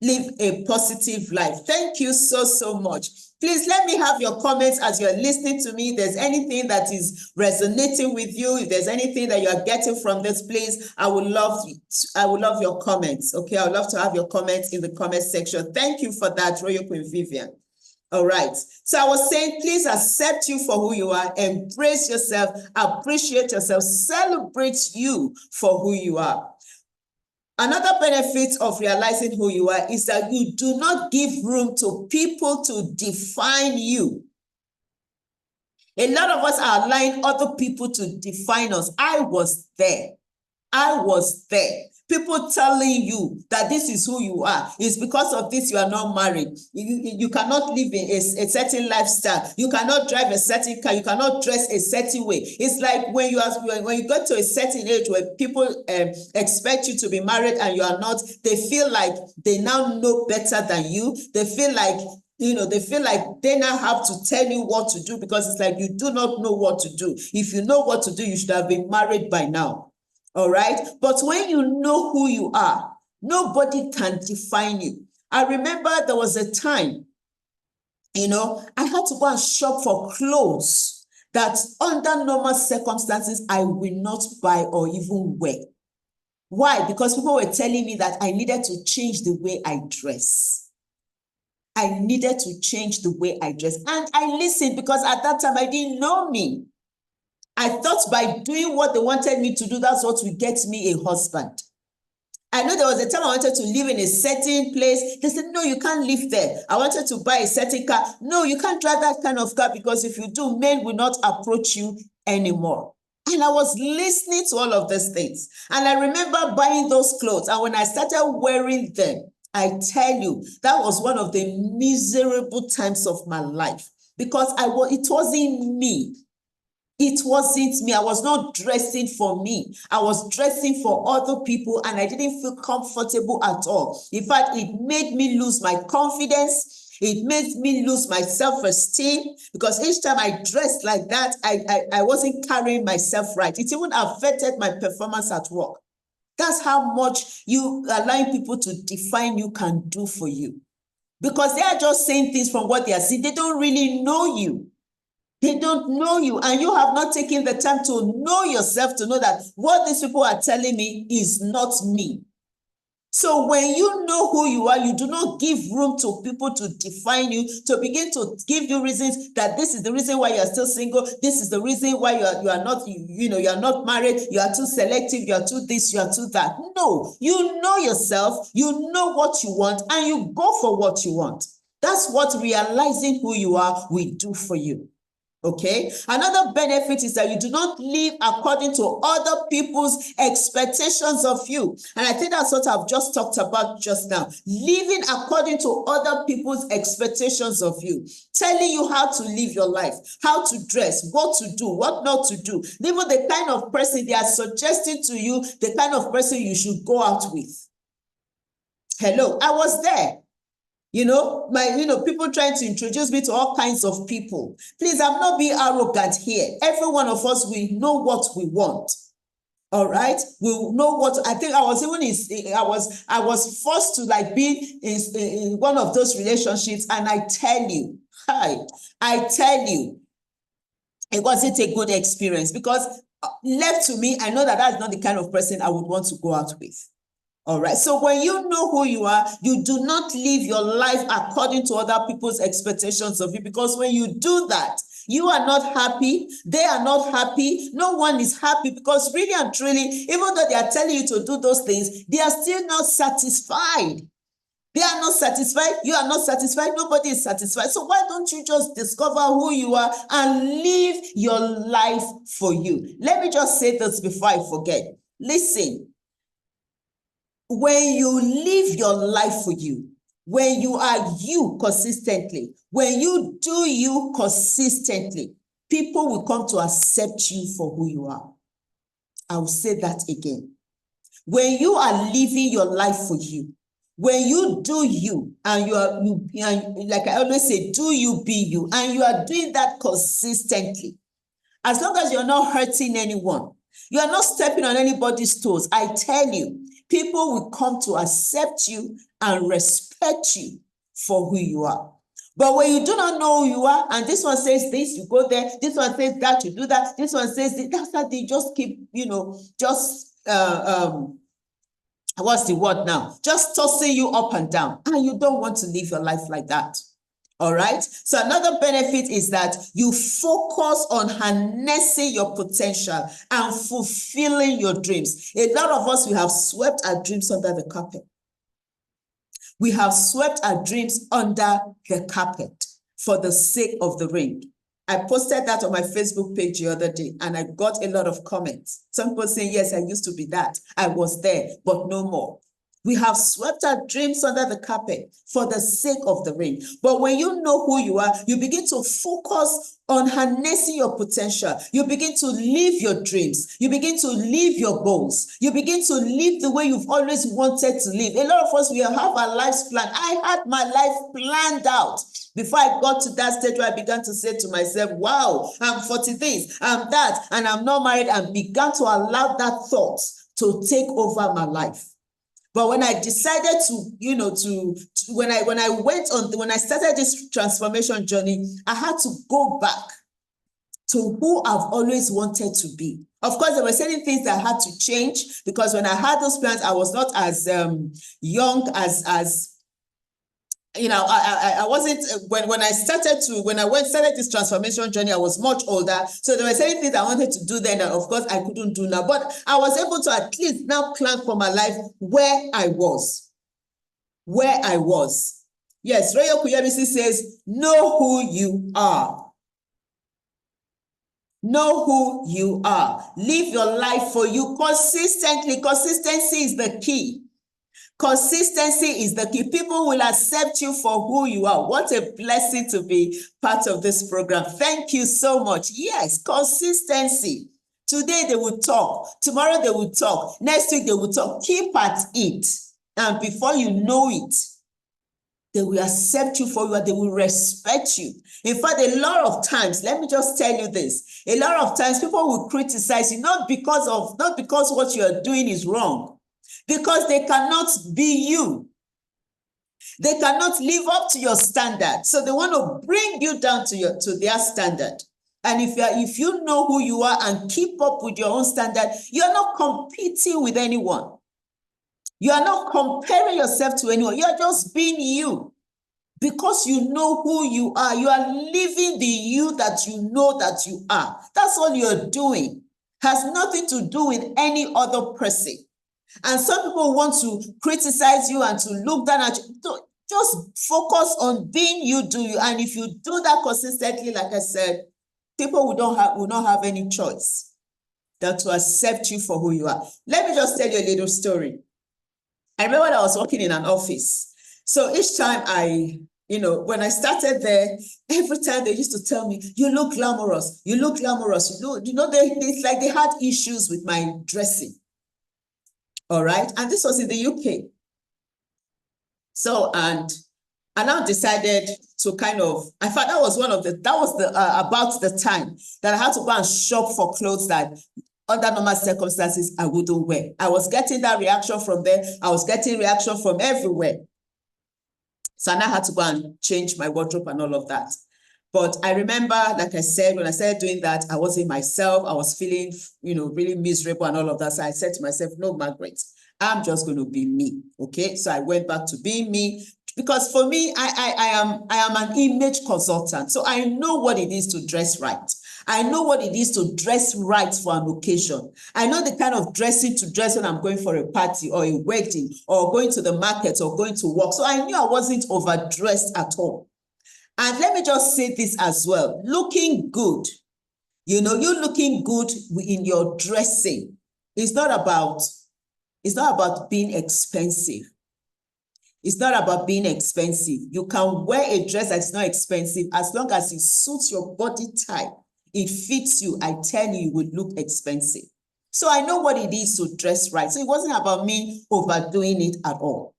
live a positive life. Thank you so much. Please let me have your comments as you're listening to me. If there's anything that is resonating with you, if there's anything that you're getting from this, please, I would love your comments. Okay, I would love to have your comments in the comment section. Thank you for that, Royal Queen Vivian. All right. So I was saying, please accept you for who you are, embrace yourself, appreciate yourself, celebrate you for who you are. Another benefit of realizing who you are is that you do not give room to people to define you. A lot of us are allowing other people to define us. I was there. People telling you that this is who you are. It's because of this you are not married. You cannot live in a certain lifestyle. You cannot drive a certain car. You cannot dress a certain way. It's like when you go to a certain age where people expect you to be married and you are not, they feel like they now know better than you. They feel like they now have to tell you what to do because it's like you do not know what to do. If you know what to do, you should have been married by now. All right. But when you know who you are, nobody can define you. I remember there was a time, I had to go and shop for clothes that under normal circumstances, I will not buy or even wear. Why? Because people were telling me that I needed to change the way I dress. I needed to change the way I dress. And I listened because at that time, I didn't know me. I thought by doing what they wanted me to do, that's what would get me a husband. I know there was a time I wanted to live in a certain place. They said, no, you can't live there. I wanted to buy a certain car. No, you can't drive that kind of car because if you do, men will not approach you anymore. And I was listening to all of these things. And I remember buying those clothes. And when I started wearing them, I tell you, that was one of the miserable times of my life because it wasn't me. It wasn't me. I was not dressing for me. I was dressing for other people and I didn't feel comfortable at all. In fact, it made me lose my confidence. It made me lose my self-esteem because each time I dressed like that, I wasn't carrying myself right. It even affected my performance at work. That's how much you allowing people to define you can do for you. Because they are just saying things from what they are seeing. They don't really know you. They don't know you, and you have not taken the time to know yourself to know that what these people are telling me is not me. So when you know who you are, you do not give room to people to define you, to begin to give you reasons that this is the reason why you are still single. This is the reason why you are not married. You are too selective. You are too this. You are too that. No, you know yourself. You know what you want, and you go for what you want. That's what realizing who you are will do for you. Okay. Another benefit is that you do not live according to other people's expectations of you. And I think that's what I've just talked about just now. Living according to other people's expectations of you. Telling you how to live your life, how to dress, what to do, what not to do. Even the kind of person they are suggesting to you, the kind of person you should go out with. Hello, I was there. People trying to introduce me to all kinds of people. Please, I'm not being arrogant here. Every one of us, we know what we want. All right. We know what, I think I was forced to be in one of those relationships. And I tell you, it wasn't a good experience because left to me, I know that that's not the kind of person I would want to go out with. All right. So when you know who you are, you do not live your life according to other people's expectations of you, because when you do that, you are not happy. They are not happy. No one is happy because really and truly, even though they are telling you to do those things, they are still not satisfied. They are not satisfied. You are not satisfied. Nobody is satisfied. So why don't you just discover who you are and live your life for you? Let me just say this before I forget. Listen. When you live your life for you, when you are you consistently, when you do you consistently, people will come to accept you for who you are. I will say that again. When you are living your life for you, when you do you, and like I always say, do you be you, and you are doing that consistently, as long as you're not hurting anyone, you are not stepping on anybody's toes, I tell you, people will come to accept you and respect you for who you are. But when you do not know who you are, and this one says this, you go there, this one says that, you do that, this one says this, that's how they just keep, just, what's the word now? Just tossing you up and down. And you don't want to live your life like that. All right. So another benefit is that you focus on harnessing your potential and fulfilling your dreams. A lot of us, we have swept our dreams under the carpet. We have swept our dreams under the carpet for the sake of the ring. I posted that on my Facebook page the other day, and I got a lot of comments. Some people saying, yes, I used to be that. I was there, but no more. We have swept our dreams under the carpet for the sake of the ring. But when you know who you are, you begin to focus on harnessing your potential. You begin to live your dreams. You begin to live your goals. You begin to live the way you've always wanted to live. A lot of us, we have our lives planned. I had my life planned out. Before I got to that stage where I began to say to myself, wow, I'm 40 this, I'm that, and I'm not married, and began to allow that thought to take over my life. But when I decided to, when I started this transformation journey, I had to go back to who I've always wanted to be. Of course, there were certain things that had to change, because when I had those plans, I was not as young as I wasn't, when I started this transformation journey, I was much older. So there were certain things I wanted to do then that, of course, I couldn't do now. But I was able to at least now plan for my life where I was. Yes, Royal Kuyabisi says, know who you are. Know who you are. Live your life for you consistently. Consistency is the key. Consistency is the key. People will accept you for who you are. What a blessing to be part of this program. Thank you so much. Yes, consistency. Today they will talk. Tomorrow they will talk. Next week they will talk. Keep at it. And before you know it, they will accept you for who you are. They will respect you. In fact, a lot of times, let me just tell you this. A lot of times people will criticize you, not because what you are doing is wrong, because they cannot be you. They cannot live up to your standard. So they want to bring you down to their standard. And if you know who you are and keep up with your own standard, you're not competing with anyone. You are not comparing yourself to anyone. You're just being you. Because you know who you are. You are living the you that you know that you are. That's all you're doing. Has nothing to do with any other person. And some people want to criticize you and to look down at you. Just focus on being you, do you. And if you do that consistently, like I said, people will not have any choice than to accept you for who you are. Let me just tell you a little story. I remember when I was working in an office. So each time when I started there, every time they used to tell me, you look glamorous, you look glamorous. It's like they had issues with my dressing. All right. And this was in the UK. So, and I now decided to I thought that was about the time that I had to go and shop for clothes that under normal circumstances I wouldn't wear. I was getting that reaction from there. I was getting reaction from everywhere. So I now had to go and change my wardrobe and all of that. But I remember, like I said, when I started doing that, I wasn't myself. I was feeling, really miserable and all of that. So I said to myself, no, Margaret, I'm just going to be me. Okay. So I went back to being me, because for me, I am an image consultant. So I know what it is to dress right. I know what it is to dress right for an occasion. I know the kind of dressing to dress when I'm going for a party or a wedding or going to the market or going to work. So I knew I wasn't overdressed at all. And let me just say this as well. Looking good, you looking good in your dressing. It's not about being expensive. It's not about being expensive. You can wear a dress that's not expensive as long as it suits your body type. It fits you. I tell you, you would look expensive. So I know what it is to dress right. So it wasn't about me overdoing it at all.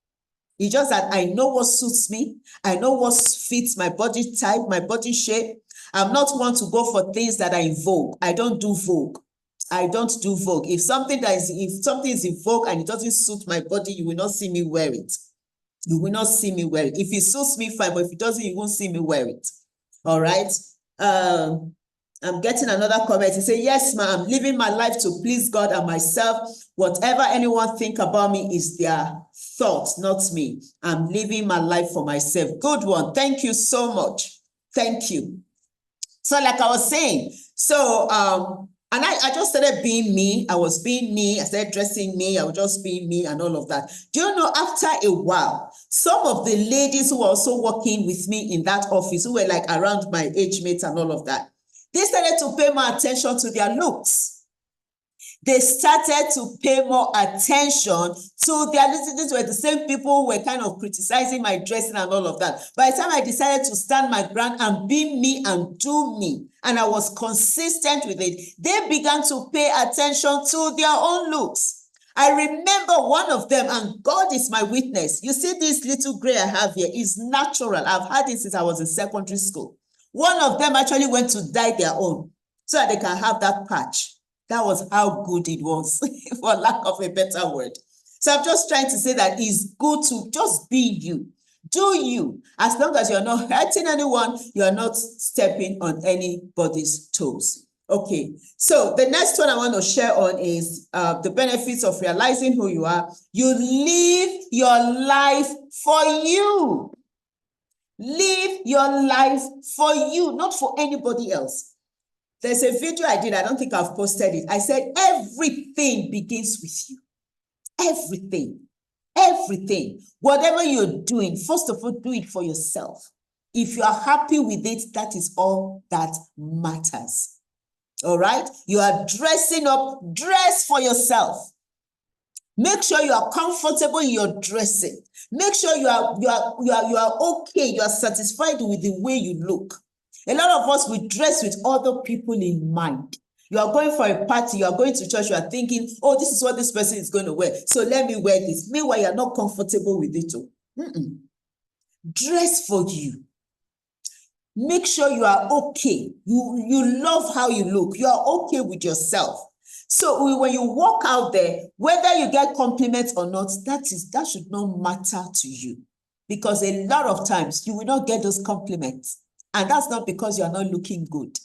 It's just that I know what suits me. I know what fits my body type, my body shape. I'm not one to go for things that are in vogue. I don't do vogue. I don't do vogue. If something is in vogue and it doesn't suit my body, you will not see me wear it. You will not see me wear it. If it suits me, fine, but if it doesn't, you won't see me wear it. All right. I'm getting another comment. He said, yes, ma'am, I'm living my life to please God and myself. Whatever anyone think about me is their thought, not me. I'm living my life for myself. Good one. Thank you so much. Thank you. So like I was saying, so and I just started being me. I was being me. I started dressing me. I was just being me and all of that. Do you know, after a while, some of the ladies who were also working with me in that office, who were like around my age mates and all of that, they started to pay more attention to their looks. They started to pay more attention to their looks. These were the same people who were kind of criticizing my dressing and all of that. By the time I decided to stand my ground and be me and do me, and I was consistent with it, they began to pay attention to their own looks. I remember one of them, and God is my witness. You see this little gray I have here is natural. I've had it since I was in secondary school. One of them actually went to dye their own so that they can have that patch. That was how good it was, for lack of a better word. So I'm just trying to say that it's good to just be you. Do you. As long as you're not hurting anyone, you're not stepping on anybody's toes. Okay, so the next one I want to share on is the benefits of realizing who you are. You live your life for you. Live your life for you, not for anybody else. There's a video I did, I don't think I've posted it. I said, everything begins with you. Everything. Everything. Whatever you're doing, first of all, do it for yourself. If you are happy with it, that is all that matters. All right? You are dressing up, dress for yourself. Make sure you are comfortable in your dressing. Make sure you are okay, you are satisfied with the way you look. A lot of us, we dress with other people in mind. You are going for a party, you are going to church, you are thinking, oh, this is what this person is going to wear, so let me wear this. Meanwhile, you are not comfortable with it. Dress for you. Make sure you are okay. You love how you look. You are okay with yourself. So when you walk out there, whether you get compliments or not, that should not matter to you. Because a lot of times, you will not get those compliments. And that's not because you're not looking good.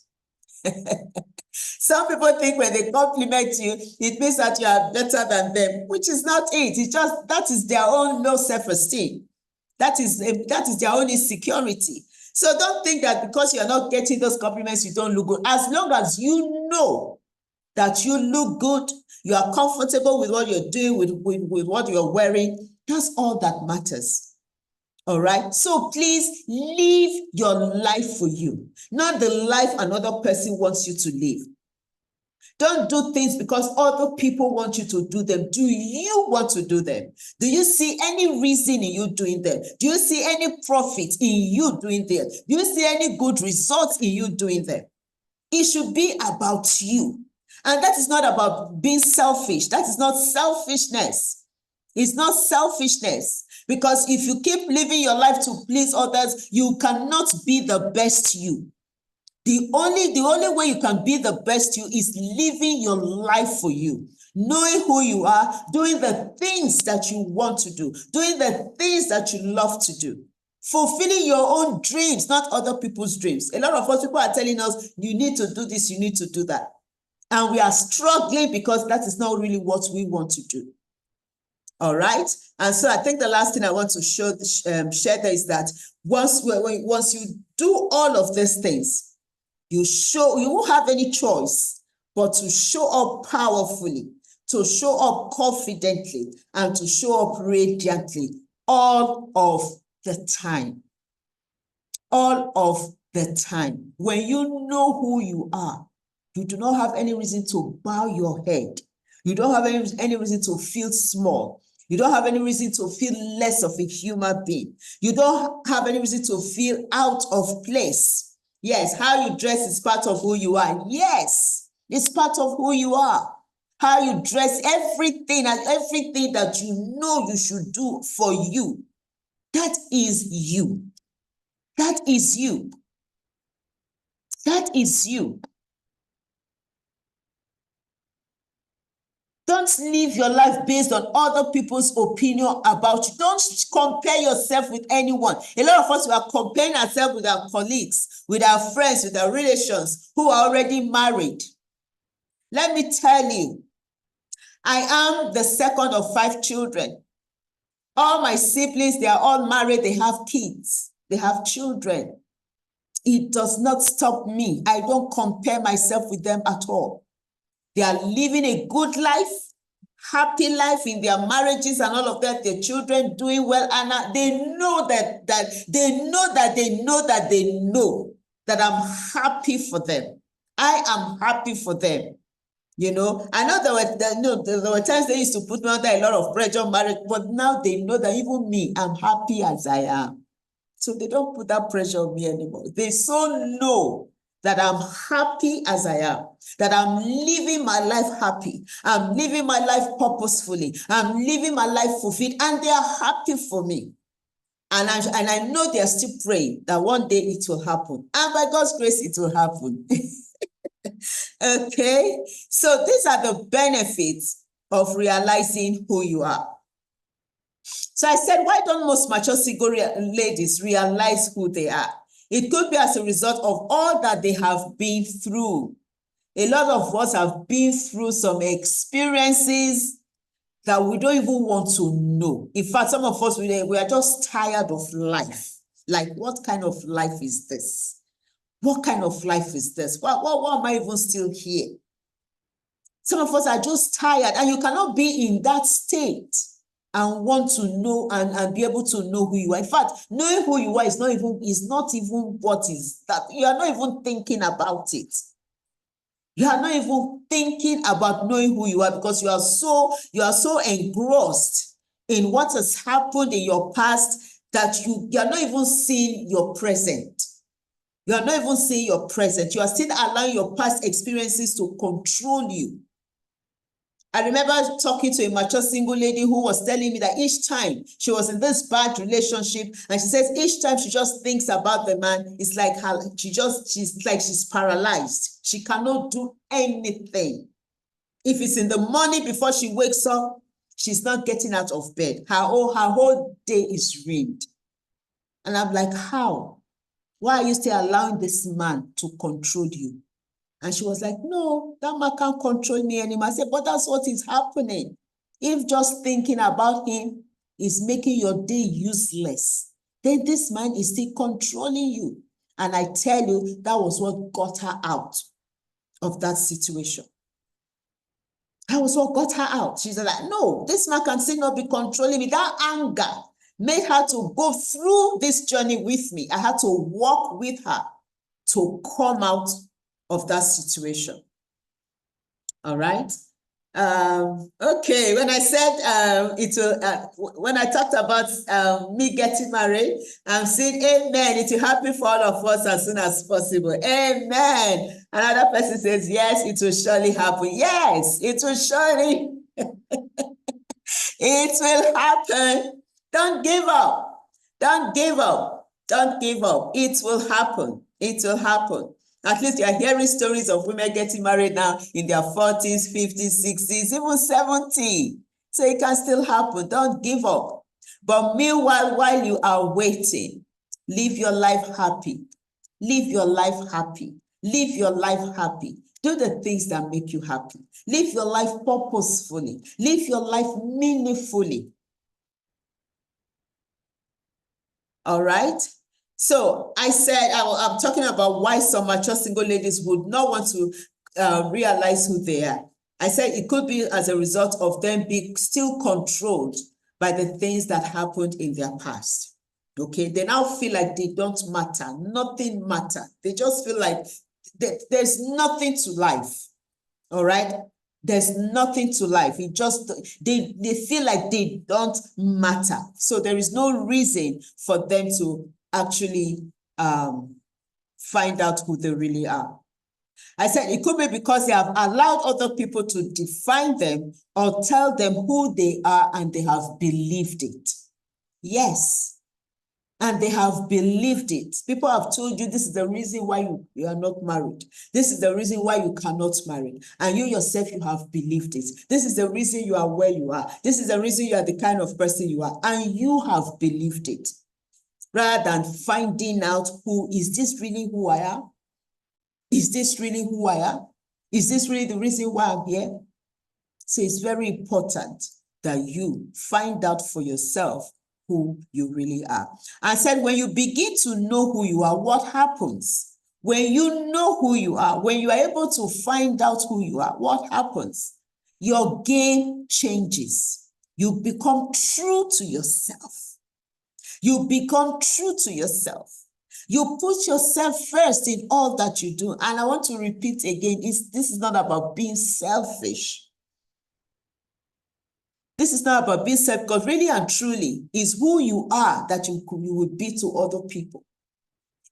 Some people think when they compliment you, it means that you are better than them, which is not it. It's just, that is their own low self-esteem. That is their own insecurity. So don't think that because you're not getting those compliments, you don't look good. As long as you know that you look good, you are comfortable with what you're doing, with what you're wearing, that's all that matters. All right. So please live your life for you, not the life another person wants you to live. Don't do things because other people want you to do them. Do you want to do them? Do you see any reason in you doing them? Do you see any profit in you doing them? Do you see any good results in you doing them? It should be about you. And that is not about being selfish. That is not selfishness. It's not selfishness. Because if you keep living your life to please others, you cannot be the best you. The only way you can be the best you is living your life for you, knowing who you are, doing the things that you want to do, doing the things that you love to do, fulfilling your own dreams, not other people's dreams. A lot of us, people are telling us, you need to do this, you need to do that. And we are struggling because that is not really what we want to do. All right. And so I think the last thing I want to share there is that once you do all of these things, you won't have any choice but to show up powerfully, to show up confidently, and to show up radiantly all of the time. All of the time. When you know who you are, you do not have any reason to bow your head. You don't have any reason to feel small. You don't have any reason to feel less of a human being. You don't have any reason to feel out of place. Yes, how you dress is part of who you are. Yes, it's part of who you are. How you dress, everything and everything that you know you should do for you. That is you. That is you. That is you. Don't live your life based on other people's opinion about you. Don't compare yourself with anyone. A lot of us, we are comparing ourselves with our colleagues, with our friends, with our relations who are already married. Let me tell you, I am the second of 5 children. All my siblings, they are all married. They have kids. They have children. It does not stop me. I don't compare myself with them at all. They are living a good life, happy life in their marriages and all of that. Their children doing well, and they know that I'm happy for them. I am happy for them. You know, I know there were times they used to put me under a lot of pressure on marriage, but now they know that even me, I'm happy as I am. So they don't put that pressure on me anymore. They so know that I'm happy as I am, that I'm living my life happy. I'm living my life purposefully. I'm living my life fulfilled, and they are happy for me. And I know they are still praying that one day it will happen. And by God's grace, it will happen. Okay, so these are the benefits of realizing who you are. So I said, why don't most mature single ladies realize who they are? It could be as a result of all that they have been through. A lot of us have been through some experiences that we don't even want to know. In fact, some of us, we are just tired of life. Like, what kind of life is this? What kind of life is this? Why am I even still here? Some of us are just tired, and you cannot be in that state and want to know and be able to know who you are. In fact, knowing who you are is not even what is that. You are not even thinking about it. You are not even thinking about knowing who you are, because you are so engrossed in what has happened in your past that you are not even seeing your present. You are not even seeing your present. You are still allowing your past experiences to control you. I remember talking to a mature single lady who was telling me that each time she was in this bad relationship, and she says each time she just thinks about the man, it's like she's paralyzed. She cannot do anything. If it's in the morning before she wakes up, she's not getting out of bed. Her whole day is ruined. And I'm like, how? Why are you still allowing this man to control you? And she was like, no, that man can't control me anymore. I said, but that's what is happening. If just thinking about him is making your day useless, then this man is still controlling you. And I tell you, that was what got her out of that situation. That was what got her out. She's like, no, this man can still not be controlling me. That anger made her to go through this journey with me. I had to walk with her to come out of that situation. All right. Okay, when I said when I talked about me getting married, I'm saying amen. It will happen for all of us as soon as possible. Amen. Another person says, yes, it will surely happen. Yes, it will surely. It will happen. Don't give up. Don't give up. Don't give up. It will happen. It will happen. At least you're hearing stories of women getting married now in their 40s, 50s, 60s, even 70. So it can still happen. Don't give up. But meanwhile, while you are waiting, live your life happy. Live your life happy. Live your life happy. Do the things that make you happy. Live your life purposefully. Live your life meaningfully. All right? So I said, I'm talking about why some mature single ladies would not want to realize who they are. I said it could be as a result of them being still controlled by the things that happened in their past. Okay, they now feel like they don't matter. Nothing matters. They just feel like there's nothing to life. All right. There's nothing to life. It just, they feel like they don't matter. So there is no reason for them to actually find out who they really are. I said it could be because they have allowed other people to define them or tell them who they are, and they have believed it. Yes. And they have believed it. People have told you this is the reason why you are not married. This is the reason why you cannot marry. And you yourself, you have believed it. This is the reason you are where you are. This is the reason you are the kind of person you are. And you have believed it. Rather than finding out is this really who I am? Is this really who I am? Is this really the reason why I'm here? So it's very important that you find out for yourself who you really are. I said, when you begin to know who you are, what happens? When you know who you are, when you are able to find out who you are, what happens? Your game changes. You become true to yourself. You become true to yourself. You put yourself first in all that you do. And I want to repeat again, this is not about being selfish. This is not about being selfish, because really and truly is who you are that you will be to other people.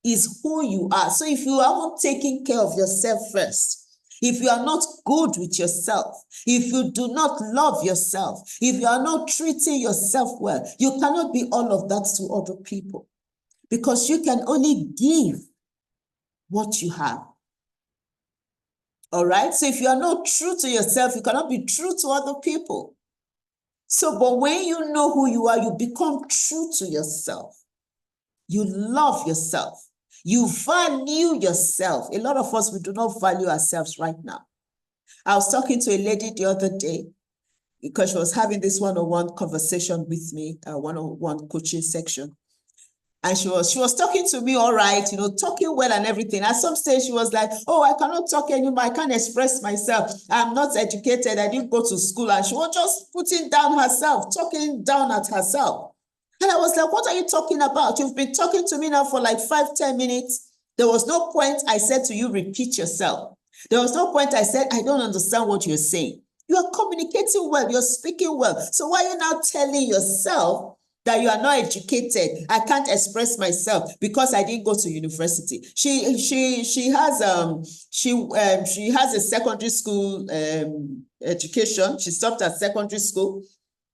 Is who you are. So if you are not taking care of yourself first, if you are not good with yourself, if you do not love yourself, if you are not treating yourself well, you cannot be all of that to other people, because you can only give what you have. All right? So if you are not true to yourself, you cannot be true to other people. So, but when you know who you are, you become true to yourself. You love yourself. You value yourself. A lot of us, we do not value ourselves right now. I was talking to a lady the other day because she was having this one-on-one conversation with me, one-on-one coaching section. And she was talking to me all right, talking well and everything. At some stage, she was like, oh, I cannot talk anymore. I can't express myself. I'm not educated. I didn't go to school. And she was just putting down herself, talking down at herself. And I was like, what are you talking about? You've been talking to me now for like 5-10 minutes. There was no point I said to you, repeat yourself. There was no point I said, I don't understand what you're saying. You are communicating well. You're speaking well. So why are you now telling yourself that you are not educated? I can't express myself because I didn't go to university. She has a secondary school education. She stopped at secondary school.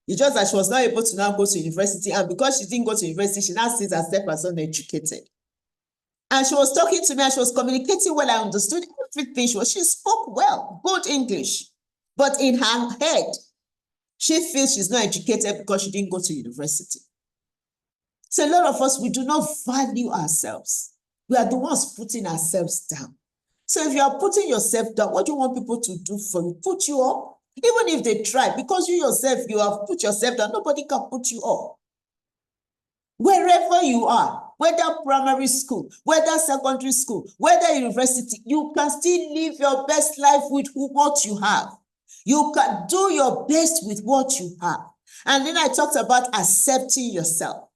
It's just that she was not able to now go to university, and because she didn't go to university, she now sees herself as uneducated. And she was talking to me and she was communicating well. I understood everything. She spoke well, good English, but in her head, she feels she's not educated because she didn't go to university. So a lot of us, we do not value ourselves. We are the ones putting ourselves down. So if you are putting yourself down, what do you want people to do for you? Put you up? Even if they try, because you yourself, you have put yourself down, nobody can put you up. Wherever you are, whether primary school, whether secondary school, whether university, you can still live your best life with what you have. You can do your best with what you have. And then I talked about accepting yourself.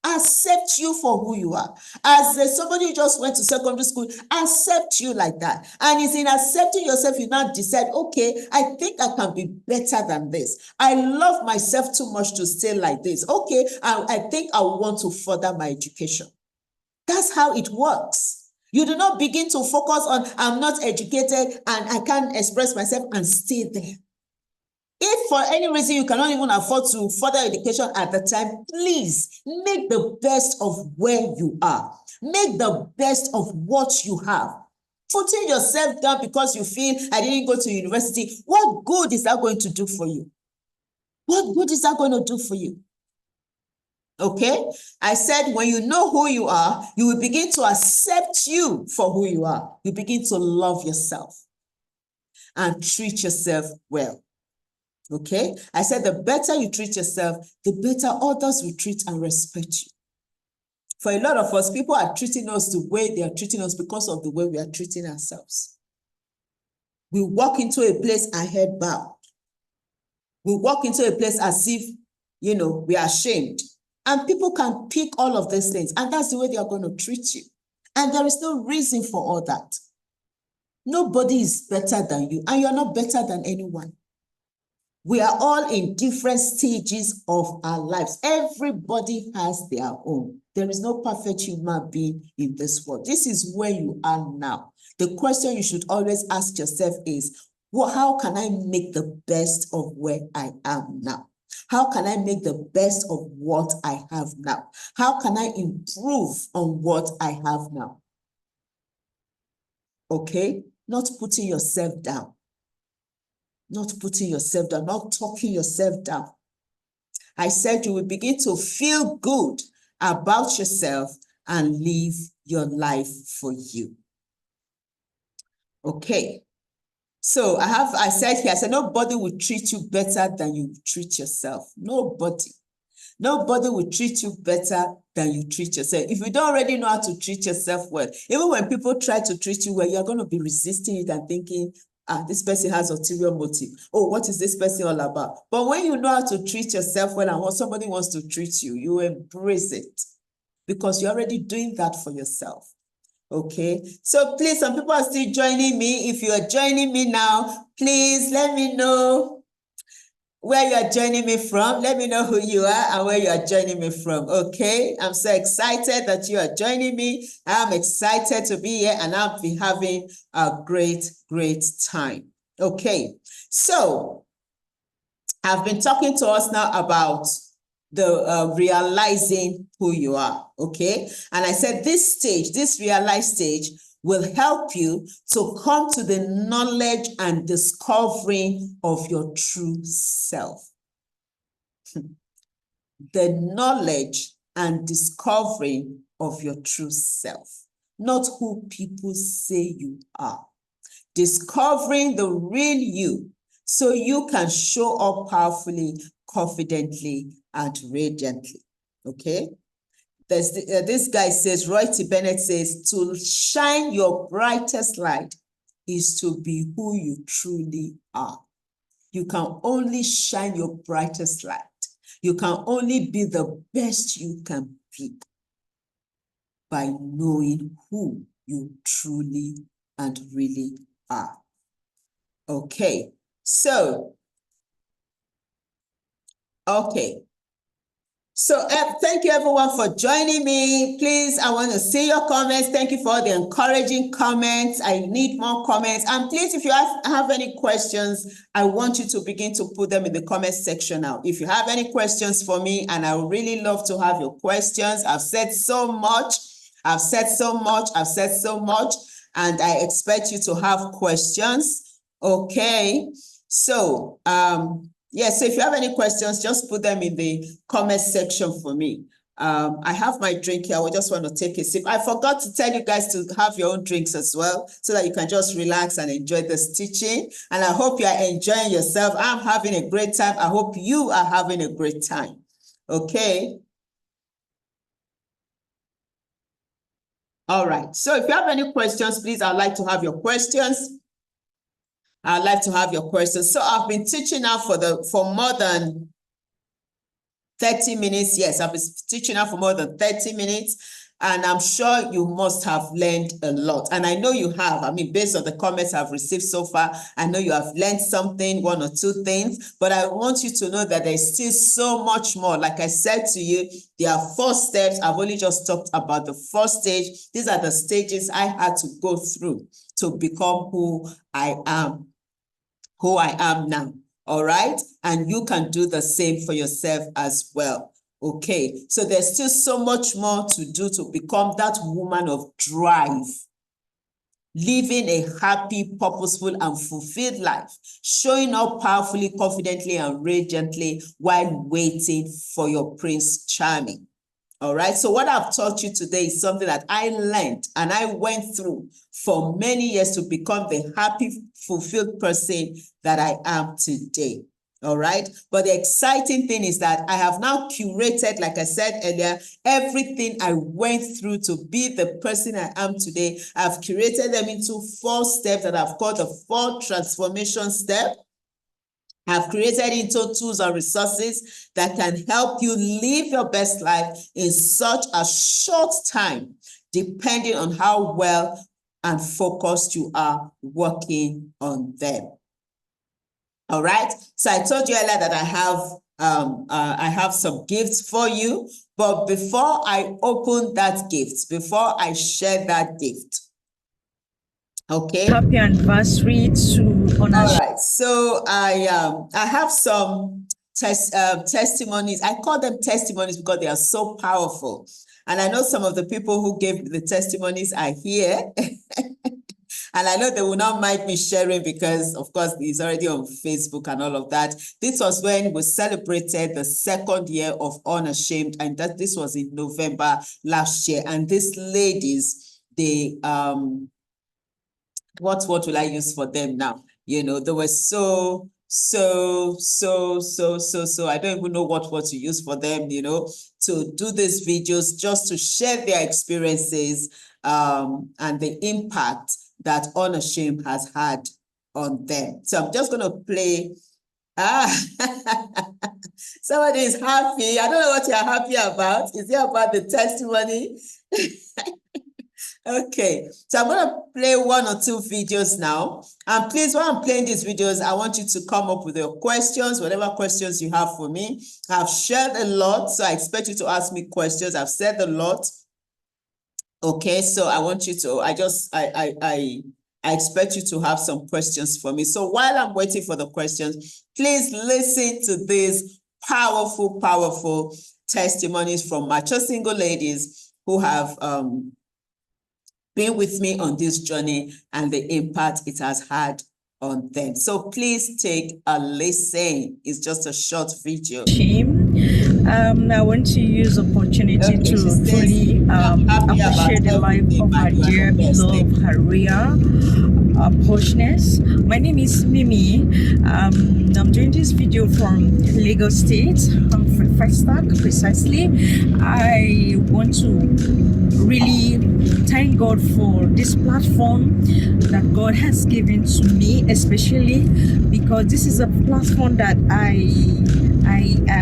Accept you for who you are. As somebody who just went to secondary school, accept you like that. And it's in accepting yourself, you now decide, okay, I think I can be better than this. I love myself too much to stay like this. Okay, I think I want to further my education. That's how it works. You do not begin to focus on, I'm not educated and I can't express myself, and stay there. If for any reason you cannot even afford to further education at the time, please make the best of where you are. Make the best of what you have. Putting yourself down because you feel I didn't go to university, what good is that going to do for you? What good is that going to do for you? Okay? I said when you know who you are, you will begin to accept you for who you are. You begin to love yourself and treat yourself well. Okay, I said the better you treat yourself, the better others will treat and respect you. For a lot of us, people are treating us the way they are treating us because of the way we are treating ourselves. We walk into a place and head bowed. We walk into a place as if, we are ashamed. And people can pick all of these things, and that's the way they are going to treat you. And there is no reason for all that. Nobody is better than you, and you're not better than anyone. We are all in different stages of our lives. Everybody has their own. There is no perfect human being in this world. This is where you are now. The question you should always ask yourself is, well, how can I make the best of where I am now? How can I make the best of what I have now? How can I improve on what I have now? Okay? Not putting yourself down. Not putting yourself down, not talking yourself down. I said you will begin to feel good about yourself and live your life for you. Okay. So I said here, I said, nobody will treat you better than you treat yourself. Nobody. Nobody will treat you better than you treat yourself. If you don't already know how to treat yourself well, even when people try to treat you well, you're going to be resisting it and thinking, this person has ulterior motive. Oh, what is this person all about? But when you know how to treat yourself well and when somebody wants to treat you, you embrace it because you're already doing that for yourself. Okay, so please, some people are still joining me. If you are joining me now, please let me know where you are joining me from. Let me know who you are and where you are joining me from. Okay, I'm so excited that you are joining me. I'm excited to be here and I'll be having a great time. Okay, so I've been talking to us now about the realizing who you are. Okay, and I said this realized stage will help you to come to the knowledge and discovering of your true self. The knowledge and discovering of your true self, not who people say you are. Discovering the real you so you can show up powerfully, confidently, and radiantly. Okay? This guy says, Roy T. Bennett says, to shine your brightest light is to be who you truly are. You can only shine your brightest light. You can only be the best you can be by knowing who you truly and really are. Okay, so, So thank you everyone for joining me. Please, I want to see your comments. Thank you for the encouraging comments. I need more comments. And please, if you have any questions, I want you to begin to put them in the comment section now. If you have any questions for me, and I would really love to have your questions. I've said so much. I've said so much. I've said so much. And I expect you to have questions. Okay. So, yes, so if you have any questions, just put them in the comment section for me. I have my drink here. I just want to take a sip. I forgot to tell you guys to have your own drinks as well, so that you can just relax and enjoy this teaching. And I hope you are enjoying yourself. I'm having a great time. I hope you are having a great time. Okay. All right. So if you have any questions, please, I'd like to have your questions. I'd like to have your questions. So I've been teaching now for more than 30 minutes. Yes, I've been teaching now for more than 30 minutes. And I'm sure you must have learned a lot. And I know you have. I mean, based on the comments I've received so far, I know you have learned something, one or two things. But I want you to know that there's still so much more. Like I said to you, there are 4 steps. I've only just talked about the first stage. These are the stages I had to go through to become who I am now. All right. And you can do the same for yourself as well. Okay. So there's still so much more to do to become that woman of drive, living a happy, purposeful, and fulfilled life, showing up powerfully, confidently, and radiantly while waiting for your Prince Charming. All right. So what I've taught you today is something that I learned and I went through for many years to become the happy, fulfilled person that I am today. All right. But the exciting thing is that I have now curated, like I said earlier, everything I went through to be the person I am today. I've curated them into 4 steps that I've called the 4 transformation steps. I've created into tools and resources that can help you live your best life in such a short time, depending on how well and focused you are working on them. All right. So I told you earlier that I have some gifts for you. But before I open that gift, before I share that gift, okay. Happy anniversary to UNASHAMED. All right. So I have some testimonies. I call them testimonies because they are so powerful. And I know some of the people who gave the testimonies are here. And I know they will not mind me sharing because, of course, it's already on Facebook and all of that. This was when we celebrated the 2nd year of UNASHAMED, and this was in November last year. And these ladies, they what will I use for them now? You know, they were so I don't even know what to use for them, you know, to do these videos just to share their experiences and the impact that UNASHAMED has had on them. So I'm just going to play. Somebody is happy. I don't know what you're happy about. Is it about the testimony? Okay, so I'm going to play 1 or 2 videos now. And please, while I'm playing these videos, I want you to come up with your questions, whatever questions you have for me. I've shared a lot, so I expect you to ask me questions. I've said a lot. Okay, so I want you to, I expect you to have some questions for me. So while I'm waiting for the questions, please listen to these powerful, powerful testimonies from mature single ladies who have been with me on this journey and the impact it has had on them. So please take a listen. It's just a short video. I want to use opportunity to fully appreciate the life of our dear beloved Haria Poshness. My name is Mimi. I'm doing this video from Lagos State. I'm from Festac, precisely. I want to really thank God for this platform that God has given to me, especially because this is a platform that I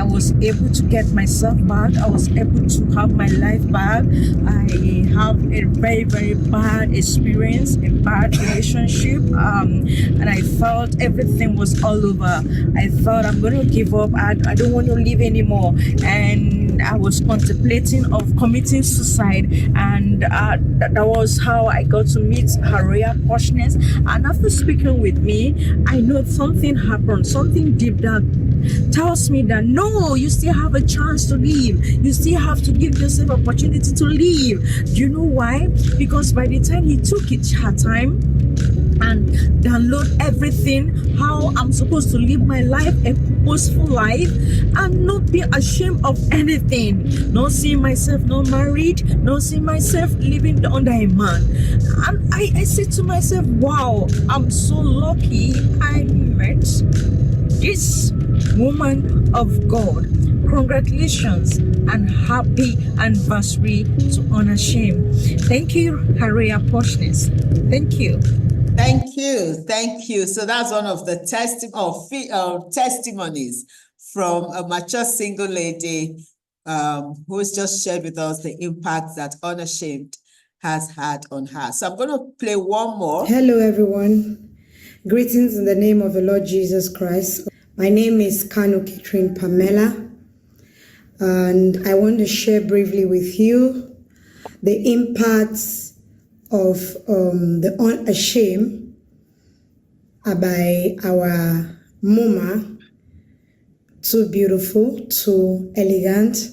was able to get myself back. I was able to have my life back. I have a very, very bad experience, a bad relationship, and I felt everything was all over. I thought I'm going to give up. I don't want to live anymore. And I was contemplating of committing suicide, and that was how I got to meet Haria Poshness. And after speaking with me, I know something happened, something deep down tells me that no, you still have a chance to live. You still have to give yourself opportunity to live. Do you know why? Because by the time he took her time and download everything, how I'm supposed to live my life, a purposeful life, and not be ashamed of anything. Not seeing myself not married, not seeing myself living under a man. And I said to myself, wow, I'm so lucky I met this woman of God. Congratulations and happy anniversary to UNASHAMED. Thank you, Haria Poshness. Thank you. Thank you. Thank you. So that's one of the testimonies from a mature single lady who's just shared with us the impact that UNASHAMED has had on her. So I'm going to play one more. Hello, everyone. Greetings in the name of the Lord Jesus Christ. My name is Kanu Catherine Pamela, and I want to share briefly with you the impacts of the UNASHAMED by our mama, too beautiful, too elegant,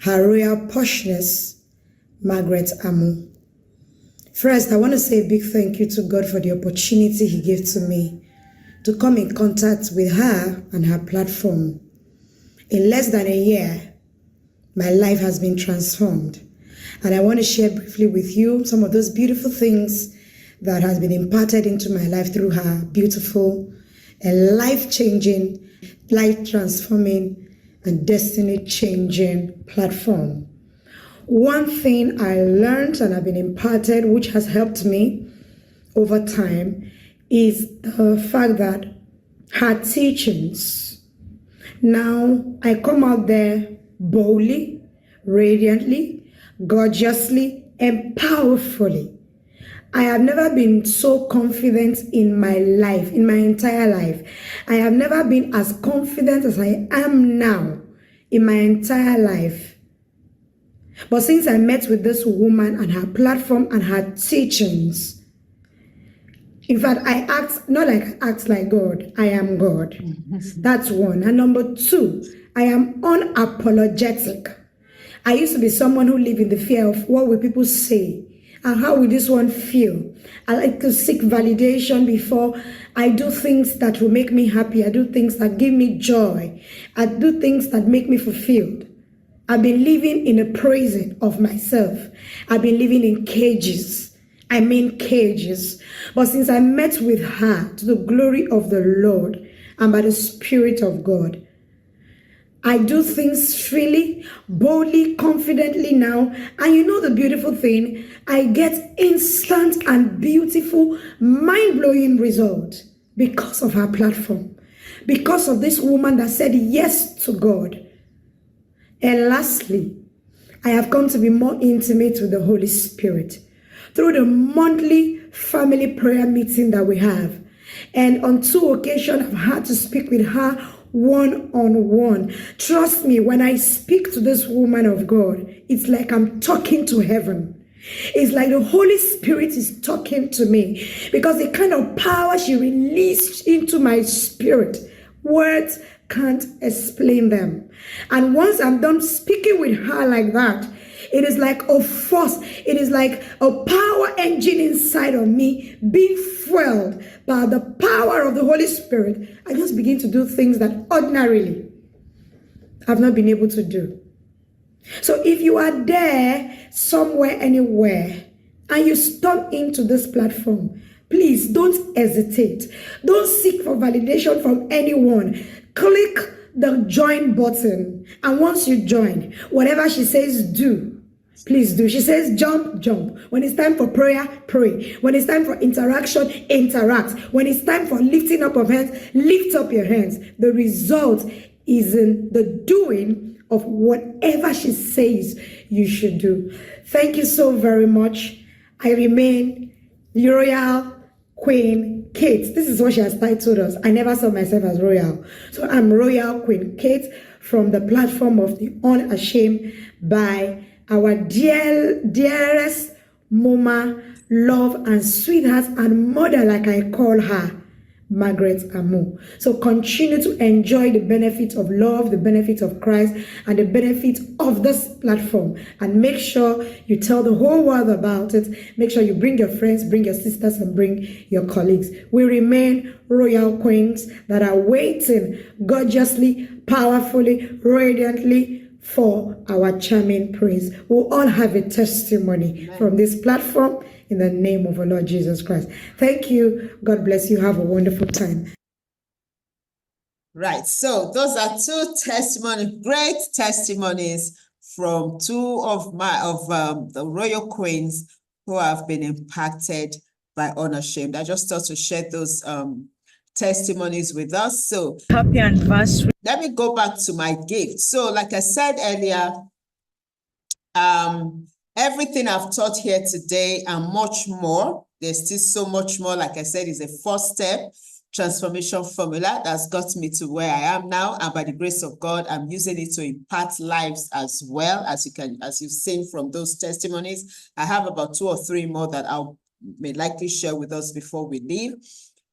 Haria Poshness, Margaret Amu. First, I want to say a big thank you to God for the opportunity He gave to me to come in contact with her and her platform. In less than a year, my life has been transformed. And I want to share briefly with you some of those beautiful things that has been imparted into my life through her beautiful and life-changing, life-transforming, and destiny-changing platform. One thing I learned and have been imparted, which has helped me over time, is the fact that her teachings, now I come out there boldly, radiantly, gorgeously, and powerfully. I have never been so confident in my life, in my entire life. I have never been as confident as I am now in my entire life. But since I met with this woman and her platform and her teachings, in fact, I act, not like I act like God, I am God. That's one. And number two, I am unapologetic. I used to be someone who lived in the fear of what will people say and how will this one feel. I like to seek validation before I do things that will make me happy. I do things that give me joy. I do things that make me fulfilled. I've been living in a prison of myself. I've been living in cages. I mean cages. But since I met with her to the glory of the Lord and by the Spirit of God, I do things freely, boldly, confidently now. And you know the beautiful thing? I get instant and beautiful, mind-blowing results because of her platform. Because of this woman that said yes to God. And lastly, I have come to be more intimate with the Holy Spirit through the monthly family prayer meeting that we have. And on 2 occasions, I've had to speak with her one-on-one. Trust me, when I speak to this woman of God, it's like I'm talking to heaven. It's like the Holy Spirit is talking to me because the kind of power she released into my spirit, words can't explain them. And once I'm done speaking with her like that, it is like a force. It is like a power engine inside of me being fueled by the power of the Holy Spirit. I just begin to do things that ordinarily I've not been able to do. So if you are there somewhere, anywhere, and you stumble into this platform, please don't hesitate. Don't seek for validation from anyone. Click the join button. And once you join, whatever she says, do. Please do. She says, jump, jump. When it's time for prayer, pray. When it's time for interaction, interact. When it's time for lifting up of hands, lift up your hands. The result is in the doing of whatever she says you should do. Thank you so very much. I remain Royal Queen Kate. This is what she has titled us. I never saw myself as royal. So I'm Royal Queen Kate from the platform of the Unashamed by our dearest mama, love and sweetheart and mother, like I call her, Margaret Amu. So continue to enjoy the benefit of love, the benefit of Christ, and the benefit of this platform. And make sure you tell the whole world about it. Make sure you bring your friends, bring your sisters, and bring your colleagues. We remain royal queens that are waiting gorgeously, powerfully, radiantly for our charming praise. We'll all have a testimony from this platform in the name of our Lord Jesus Christ. Thank you. God bless you. Have a wonderful time. Right. So those are 2 testimonies, great testimonies from 2 of the royal queens who have been impacted by Unashamed. I just thought to share those testimonies with us. So Happy anniversary. Let me go back to my gift. So like I said earlier, everything I've taught here today and much more, there's still so much more, like I said, is a 4-step transformation formula that's got me to where I am now. And by the grace of God, I'm using it to impact lives as well, as you've seen from those testimonies. I have about 2 or 3 more that may likely share with us before we leave.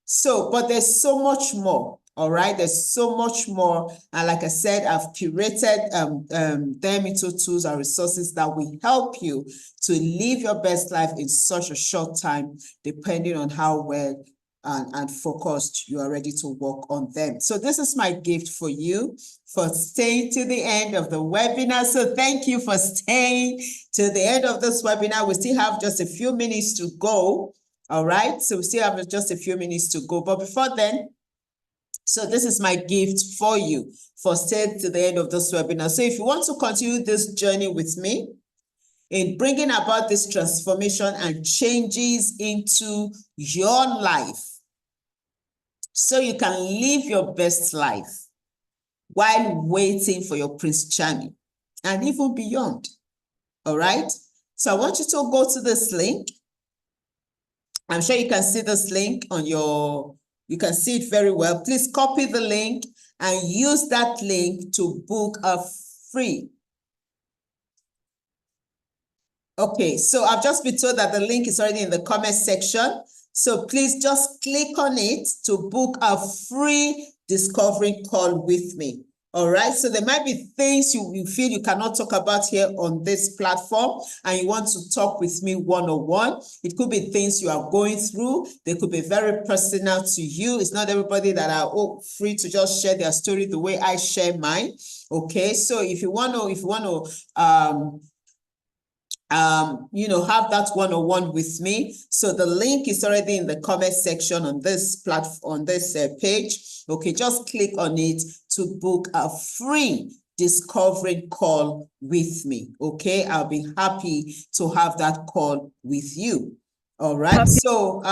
So, but there's so much more. All right, there's so much more. And like I said, I've curated them into tools and resources that will help you to live your best life in such a short time, depending on how well and focused you are ready to work on them. So this is my gift for you for staying to the end of the webinar. So thank you for staying to the end of this webinar. We still have just a few minutes to go. All right, so we still have just a few minutes to go. But before then, so this is my gift for you for staying to the end of this webinar. So if you want to continue this journey with me in bringing about this transformation and changes into your life, so you can live your best life while waiting for your Prince Charming and even beyond. All right. So I want you to go to this link I'm sure you can see this link on you can see it very well. Please copy the link and use that link to book a free. Okay, so I've just been told that the link is already in the comment section. So please just click on it to book a free discovery call with me. All right, so there might be things you feel you cannot talk about here on this platform and you want to talk with me one-on-one. It could be things you are going through. They could be very personal to you. It's not everybody that are free to just share their story the way I share mine. Okay, so if you want to, have that one-on-one with me. So the link is already in the comment section on this platform, on this page. Okay, just click on it to book a free discovery call with me. Okay, I'll be happy to have that call with you. All right, so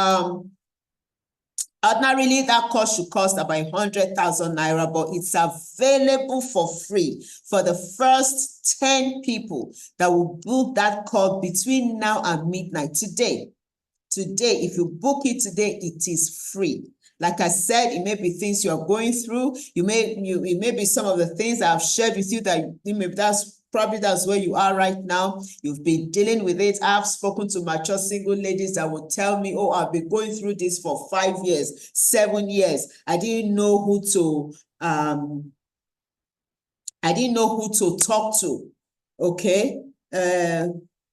ordinarily, that cost should cost about 100,000 naira, but it's available for free for the first 10 people that will book that call between now and midnight today. Today, if you book it today, it is free. Like I said, it may be things you are going through. It may be some of the things I've shared with you that that's where you are right now. You've been dealing with it. I've spoken to mature single ladies that will tell me, oh, I've been going through this for 5 years, 7 years. I didn't know who to talk to. Okay.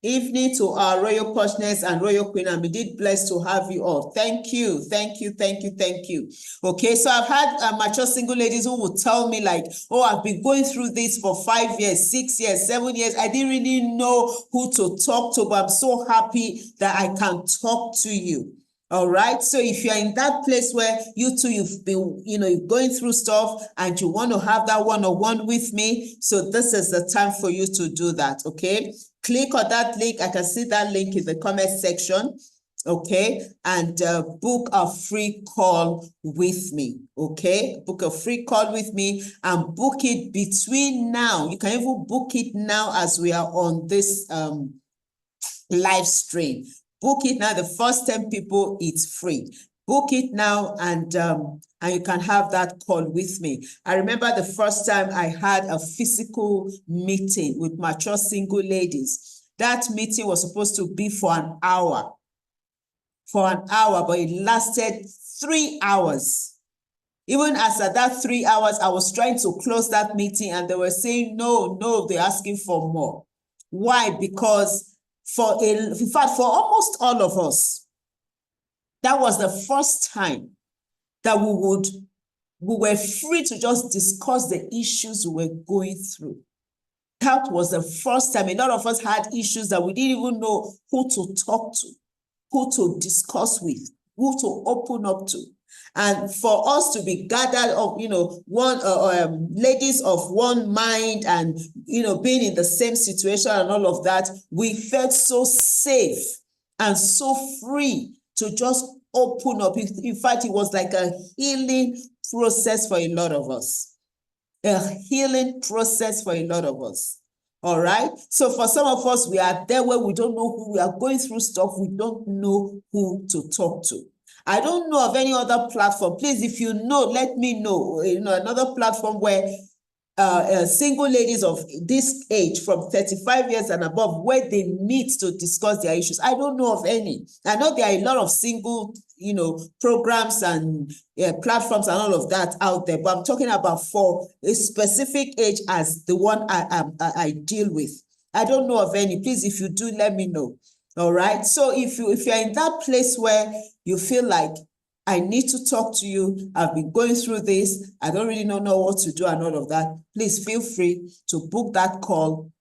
Evening to our royal partners and royal queen. I'm indeed blessed to have you all. Thank you, thank you, thank you, thank you. Okay, so I've had mature single ladies who would tell me like, oh, I've been going through this for 5 years, 6 years, 7 years. I didn't really know who to talk to, but I'm so happy that I can talk to you. All right. So if you're in that place where you too, you've been, going through stuff and you want to have that one-on-one with me, so this is the time for you to do that. Okay. Click on that link. I can see that link in the comment section. Okay. And book a free call with me. Okay. Book a free call with me and book it between now. You can even book it now as we are on this live stream. Book it now. The first 10 people, it's free. Book it now and you can have that call with me. I remember the first time I had a physical meeting with mature single ladies. That meeting was supposed to be for an hour. But it lasted 3 hours. Even as at that 3 hours, I was trying to close that meeting and they were saying, no, they're asking for more. Why? Because in fact, for almost all of us, that was the first time that we were free to just discuss the issues we were going through. That was the first time. A lot of us had issues that we didn't even know who to talk to, who to discuss with, who to open up to. And for us to be gathered of, ladies of one mind and, being in the same situation and all of that, we felt so safe and so free to just open up. In fact, it was like a healing process for a lot of us. A healing process for a lot of us. All right. So for some of us, we are there where we don't know who we are going through stuff. We don't know who to talk to. I don't know of any other platform. Please, if you know, let me know. Another platform where single ladies of this age from 35 years and above, where they meet to discuss their issues. I don't know of any. I know there are a lot of single, programs and platforms and all of that out there, but I'm talking about for a specific age as the one I deal with. I don't know of any. Please, if you do, let me know. All right. So if you're in that place where you feel like I need to talk to you, I've been going through this, I don't really know what to do and all of that, please feel free to book that call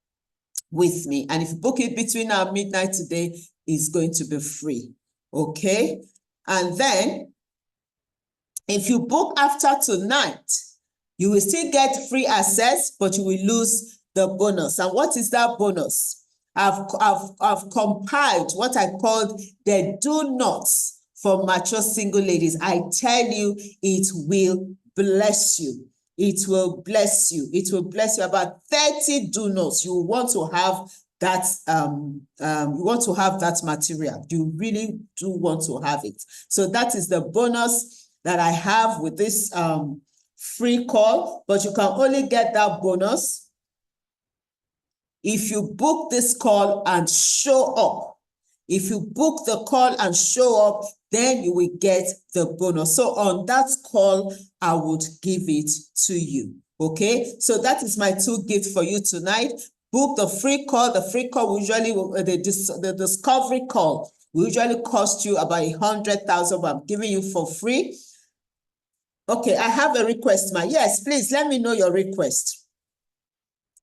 with me. And if you book it between now and midnight today, it's going to be free. Okay. And then if you book after tonight, you will still get free access, but you will lose the bonus. And what is that bonus? I've compiled what I called the do nots for mature single ladies. I tell you, it will bless you. It will bless you. It will bless you. About 30 do nots. You want to have that you want to have that material. You really do want to have it. So that is the bonus that I have with this free call, but you can only get that bonus if you book this call and show up. If you book the call and show up, then you will get the bonus. So on that call, I would give it to you. Okay, so that is my 2 gifts for you tonight. Book the free call. The free call will usually, the discovery call will usually cost you about 100,000, but I'm giving you for free. Okay, I have a request, ma. Yes, please let me know your request.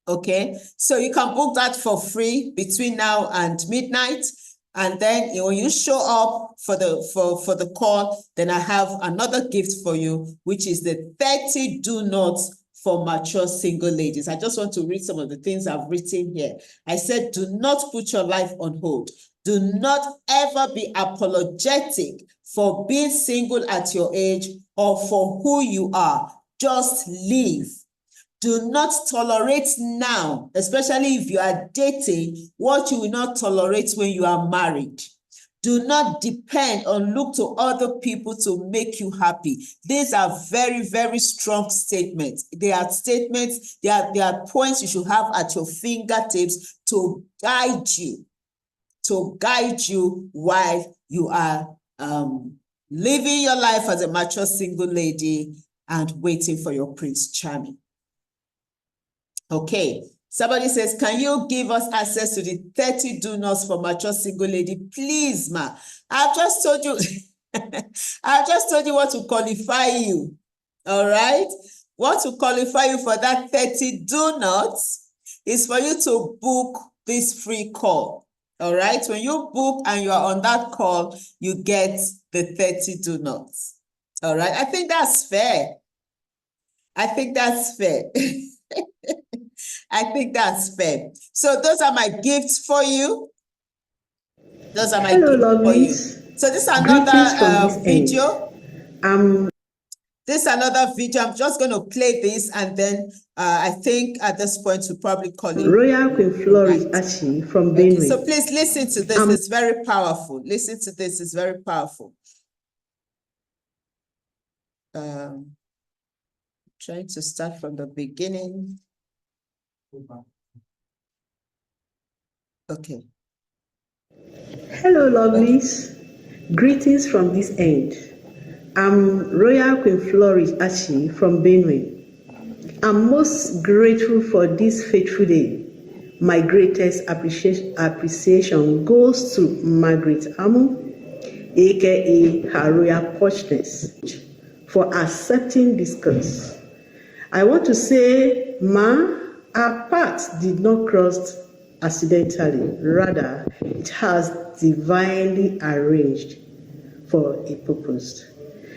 Okay, so you can book that for free between now and midnight. And then when you show up for the call, then I have another gift for you, which is the 30 do nots for mature single ladies. I just want to read some of the things I've written here. I said, do not put your life on hold. Do not ever be apologetic for being single at your age or for who you are. Just live. Do not tolerate now, especially if you are dating, what you will not tolerate when you are married. Do not depend or look to other people to make you happy. These are very, very strong statements. They are statements, they are points you should have at your fingertips to guide you while you are living your life as a mature single lady and waiting for your Prince Charming. Okay, somebody says, can you give us access to the 30 do nots for mature single lady? Please, ma. I've just told you, I've just told you what to qualify you. All right? What to qualify you for that 30 do nots is for you to book this free call. All right? When you book and you are on that call, you get the 30 do nots. All right? I think that's fair. I think that's fair. I think that's fair. So those are my gifts for you. Those are my gifts for you. So this is another video. This is another video. I'm just going to play this, and then I think at this point we'll probably call it Royal Queen Flourish Ashi from Benue. Okay, so please listen to this. It's very powerful. Listen to this. It's very powerful. Trying to start from the beginning. Okay. Hello, lovelies. Greetings from this end. I'm Royal Queen Flourish Ashi from Benue. I'm most grateful for this fateful day. My greatest appreciation goes to Margaret Amu, aka Her Royal Porchness, for accepting this curse. I want to say, Ma, our paths did not cross accidentally. Rather, it has divinely arranged for a purpose.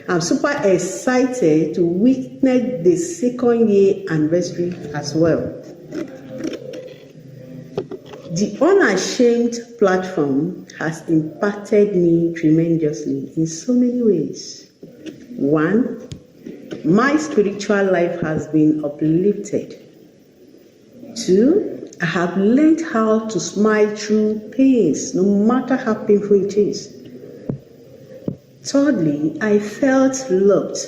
I'm super excited to witness the 2nd year anniversary as well. The UNASHAMED platform has impacted me tremendously in so many ways. 1, my spiritual life has been uplifted. 2, I have learned how to smile through pains, no matter how painful it is. Thirdly, I felt loved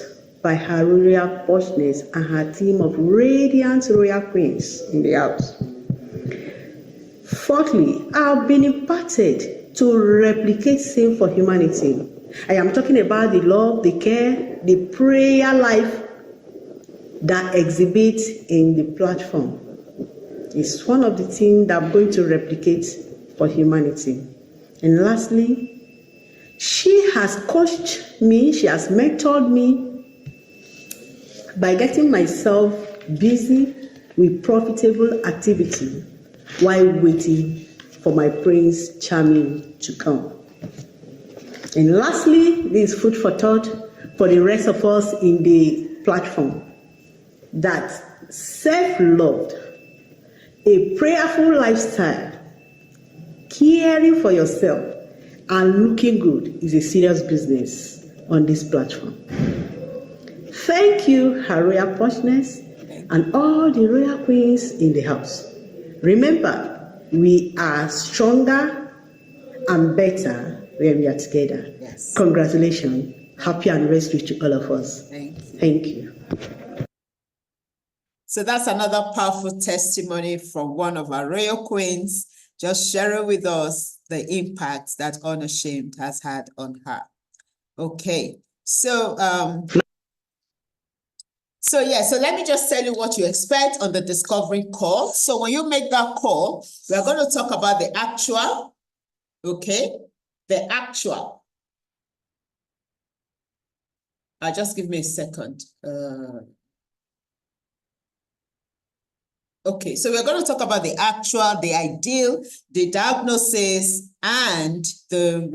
by her royal porchness and her team of radiant royal queens in the house. Fourthly, I've been imparted to replicate same for humanity. I am talking about the love, the care, the prayer life that exhibits in the platform. It's one of the things that I'm going to replicate for humanity. And lastly, she has coached me, she has mentored me by getting myself busy with profitable activity while waiting for my Prince Charming to come. And lastly, this is food for thought for the rest of us in the platform, that self-love, a prayerful lifestyle, caring for yourself, and looking good is a serious business on this platform. Thank you, Her Royal Porchness, and all the royal queens in the house. Remember, We are stronger and better when we are together. Yes. Congratulations. Happy anniversary to all of us. Thank you. Thank you. So that's another powerful testimony from one of our royal queens, just sharing with us the impact that Unashamed has had on her. Okay, so let me just tell you what you expect on the discovery call. So when you make that call, we are going to talk about the actual, okay? The actual. Just give me a second. Okay, so we're going to talk about the actual, the ideal, the diagnosis, and the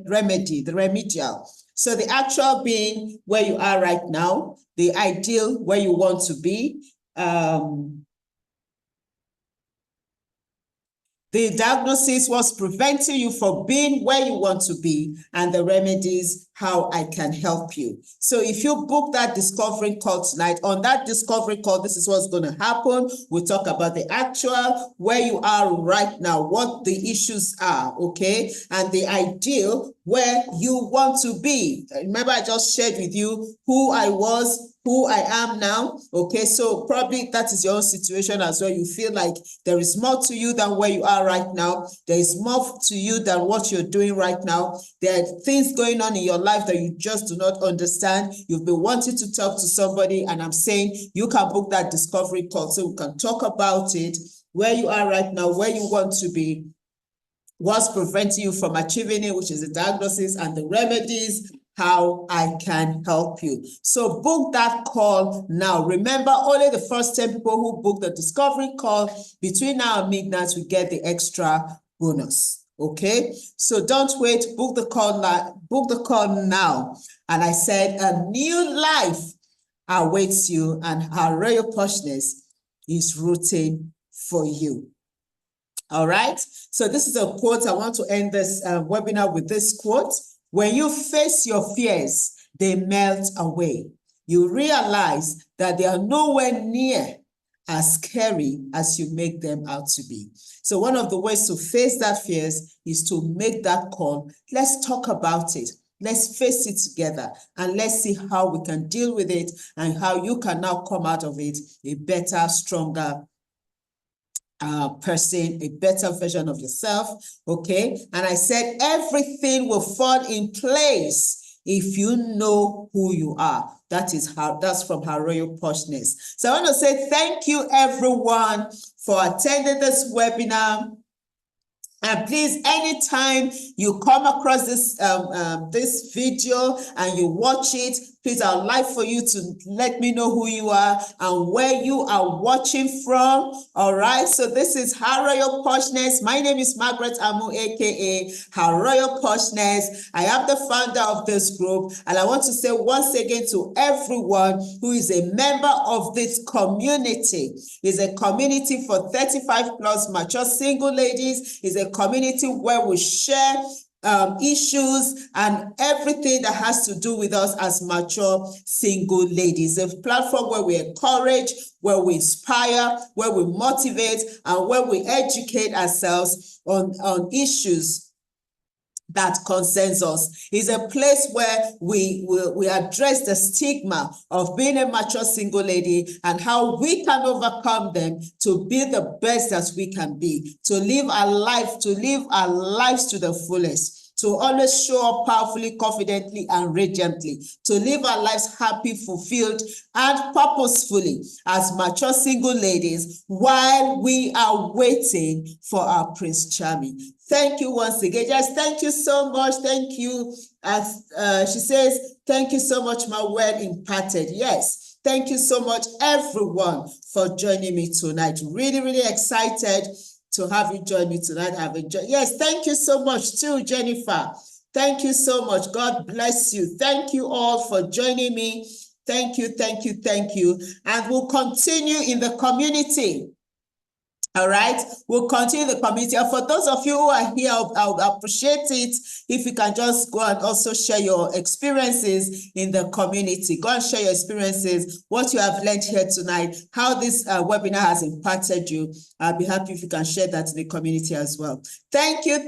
remedy, the remedial. So the actual being where you are right now, the ideal where you want to be, the diagnosis, what's preventing you from being where you want to be, and the remedies, how I can help you. So if you book that discovery call tonight, on that discovery call, this is what's going to happen. We'll talk about the actual, where you are right now, what the issues are, okay? And the ideal, where you want to be. Remember, I just shared with you who I was, who I am now. Okay, so probably that is your own situation as well. You feel like there is more to you than where you are right now. There is more to you than what you're doing right now. There are things going on in your life that you just do not understand. You've been wanting to talk to somebody, and I'm saying you can book that discovery call so we can talk about it, where you are right now, where you want to be, what's preventing you from achieving it, which is the diagnosis, and the remedies, how I can help you. So book that call now. Remember, only the first 10 people who book the discovery call between now and midnight will get the extra bonus. Okay, so don't wait, book the call now. And I said a new life awaits you, and our royal poshness is rooting for you. All right, so this is a quote. I want to end this webinar with this quote. When you face your fears, they melt away. You realize that they are nowhere near as scary as you make them out to be. So one of the ways to face that fears is to make that call. Let's talk about it. Let's face it together, and let's see how we can deal with it and how you can now come out of it a better, stronger person, a better version of yourself. Okay, and I said everything will fall in place if you know who you are. That's from her royal poshness. So I want to say thank you everyone for attending this webinar. And please, anytime you come across this this video and you watch it, please, I would like for you to let me know who you are and where you are watching from. All right. So this is Her Royal Poshness. My name is Margaret Amu, aka Her Royal Poshness. I am the founder of this group, and I want to say once again to everyone who is a member of this community. It's a community for 35 plus mature single ladies. It's a community where we share issues and everything that has to do with us as mature single ladies. A platform where we encourage, where we inspire, where we motivate, and where we educate ourselves on issues that concerns us. Is a place where we address the stigma of being a mature single lady and how we can overcome them to be the best as we can be, to live our lives to the fullest, to always show up powerfully, confidently, and radiantly, to live our lives happy, fulfilled, and purposefully as mature single ladies while we are waiting for our Prince Charming. Thank you once again. Just thank you so much. Thank you. As she says, thank you so much, my word imparted. Yes. Thank you so much, everyone, for joining me tonight. Really, really excited to have you join me tonight. Have enjoyed. Yes, thank you so much too, Jennifer. Thank you so much. God bless you. Thank you all for joining me. Thank you, thank you, thank you. And we'll continue in the community. All right, we'll continue the community. And for those of you who are here, I'll appreciate it if you can just go and also share your experiences in the community. Go and share your experiences, what you have learned here tonight, how this webinar has impacted you. I'll be happy if you can share that in the community as well. Thank you,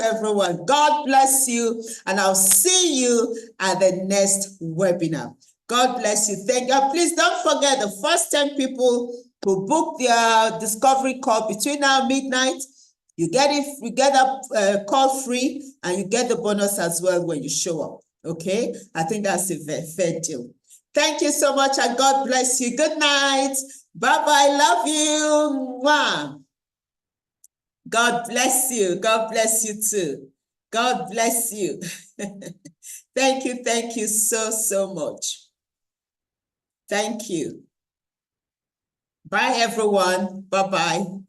everyone. God bless you, and I'll see you at the next webinar. God bless you. Thank you. Please don't forget, the first 10 people who book their discovery call between now and midnight, you get a call free, and you get the bonus as well when you show up. Okay, I think that's a fair deal. Thank you so much, and God bless you. Good night. Bye-bye. Love you. Mwah. God bless you. God bless you too. God bless you. Thank you so much. Thank you. Bye, everyone. Bye-bye.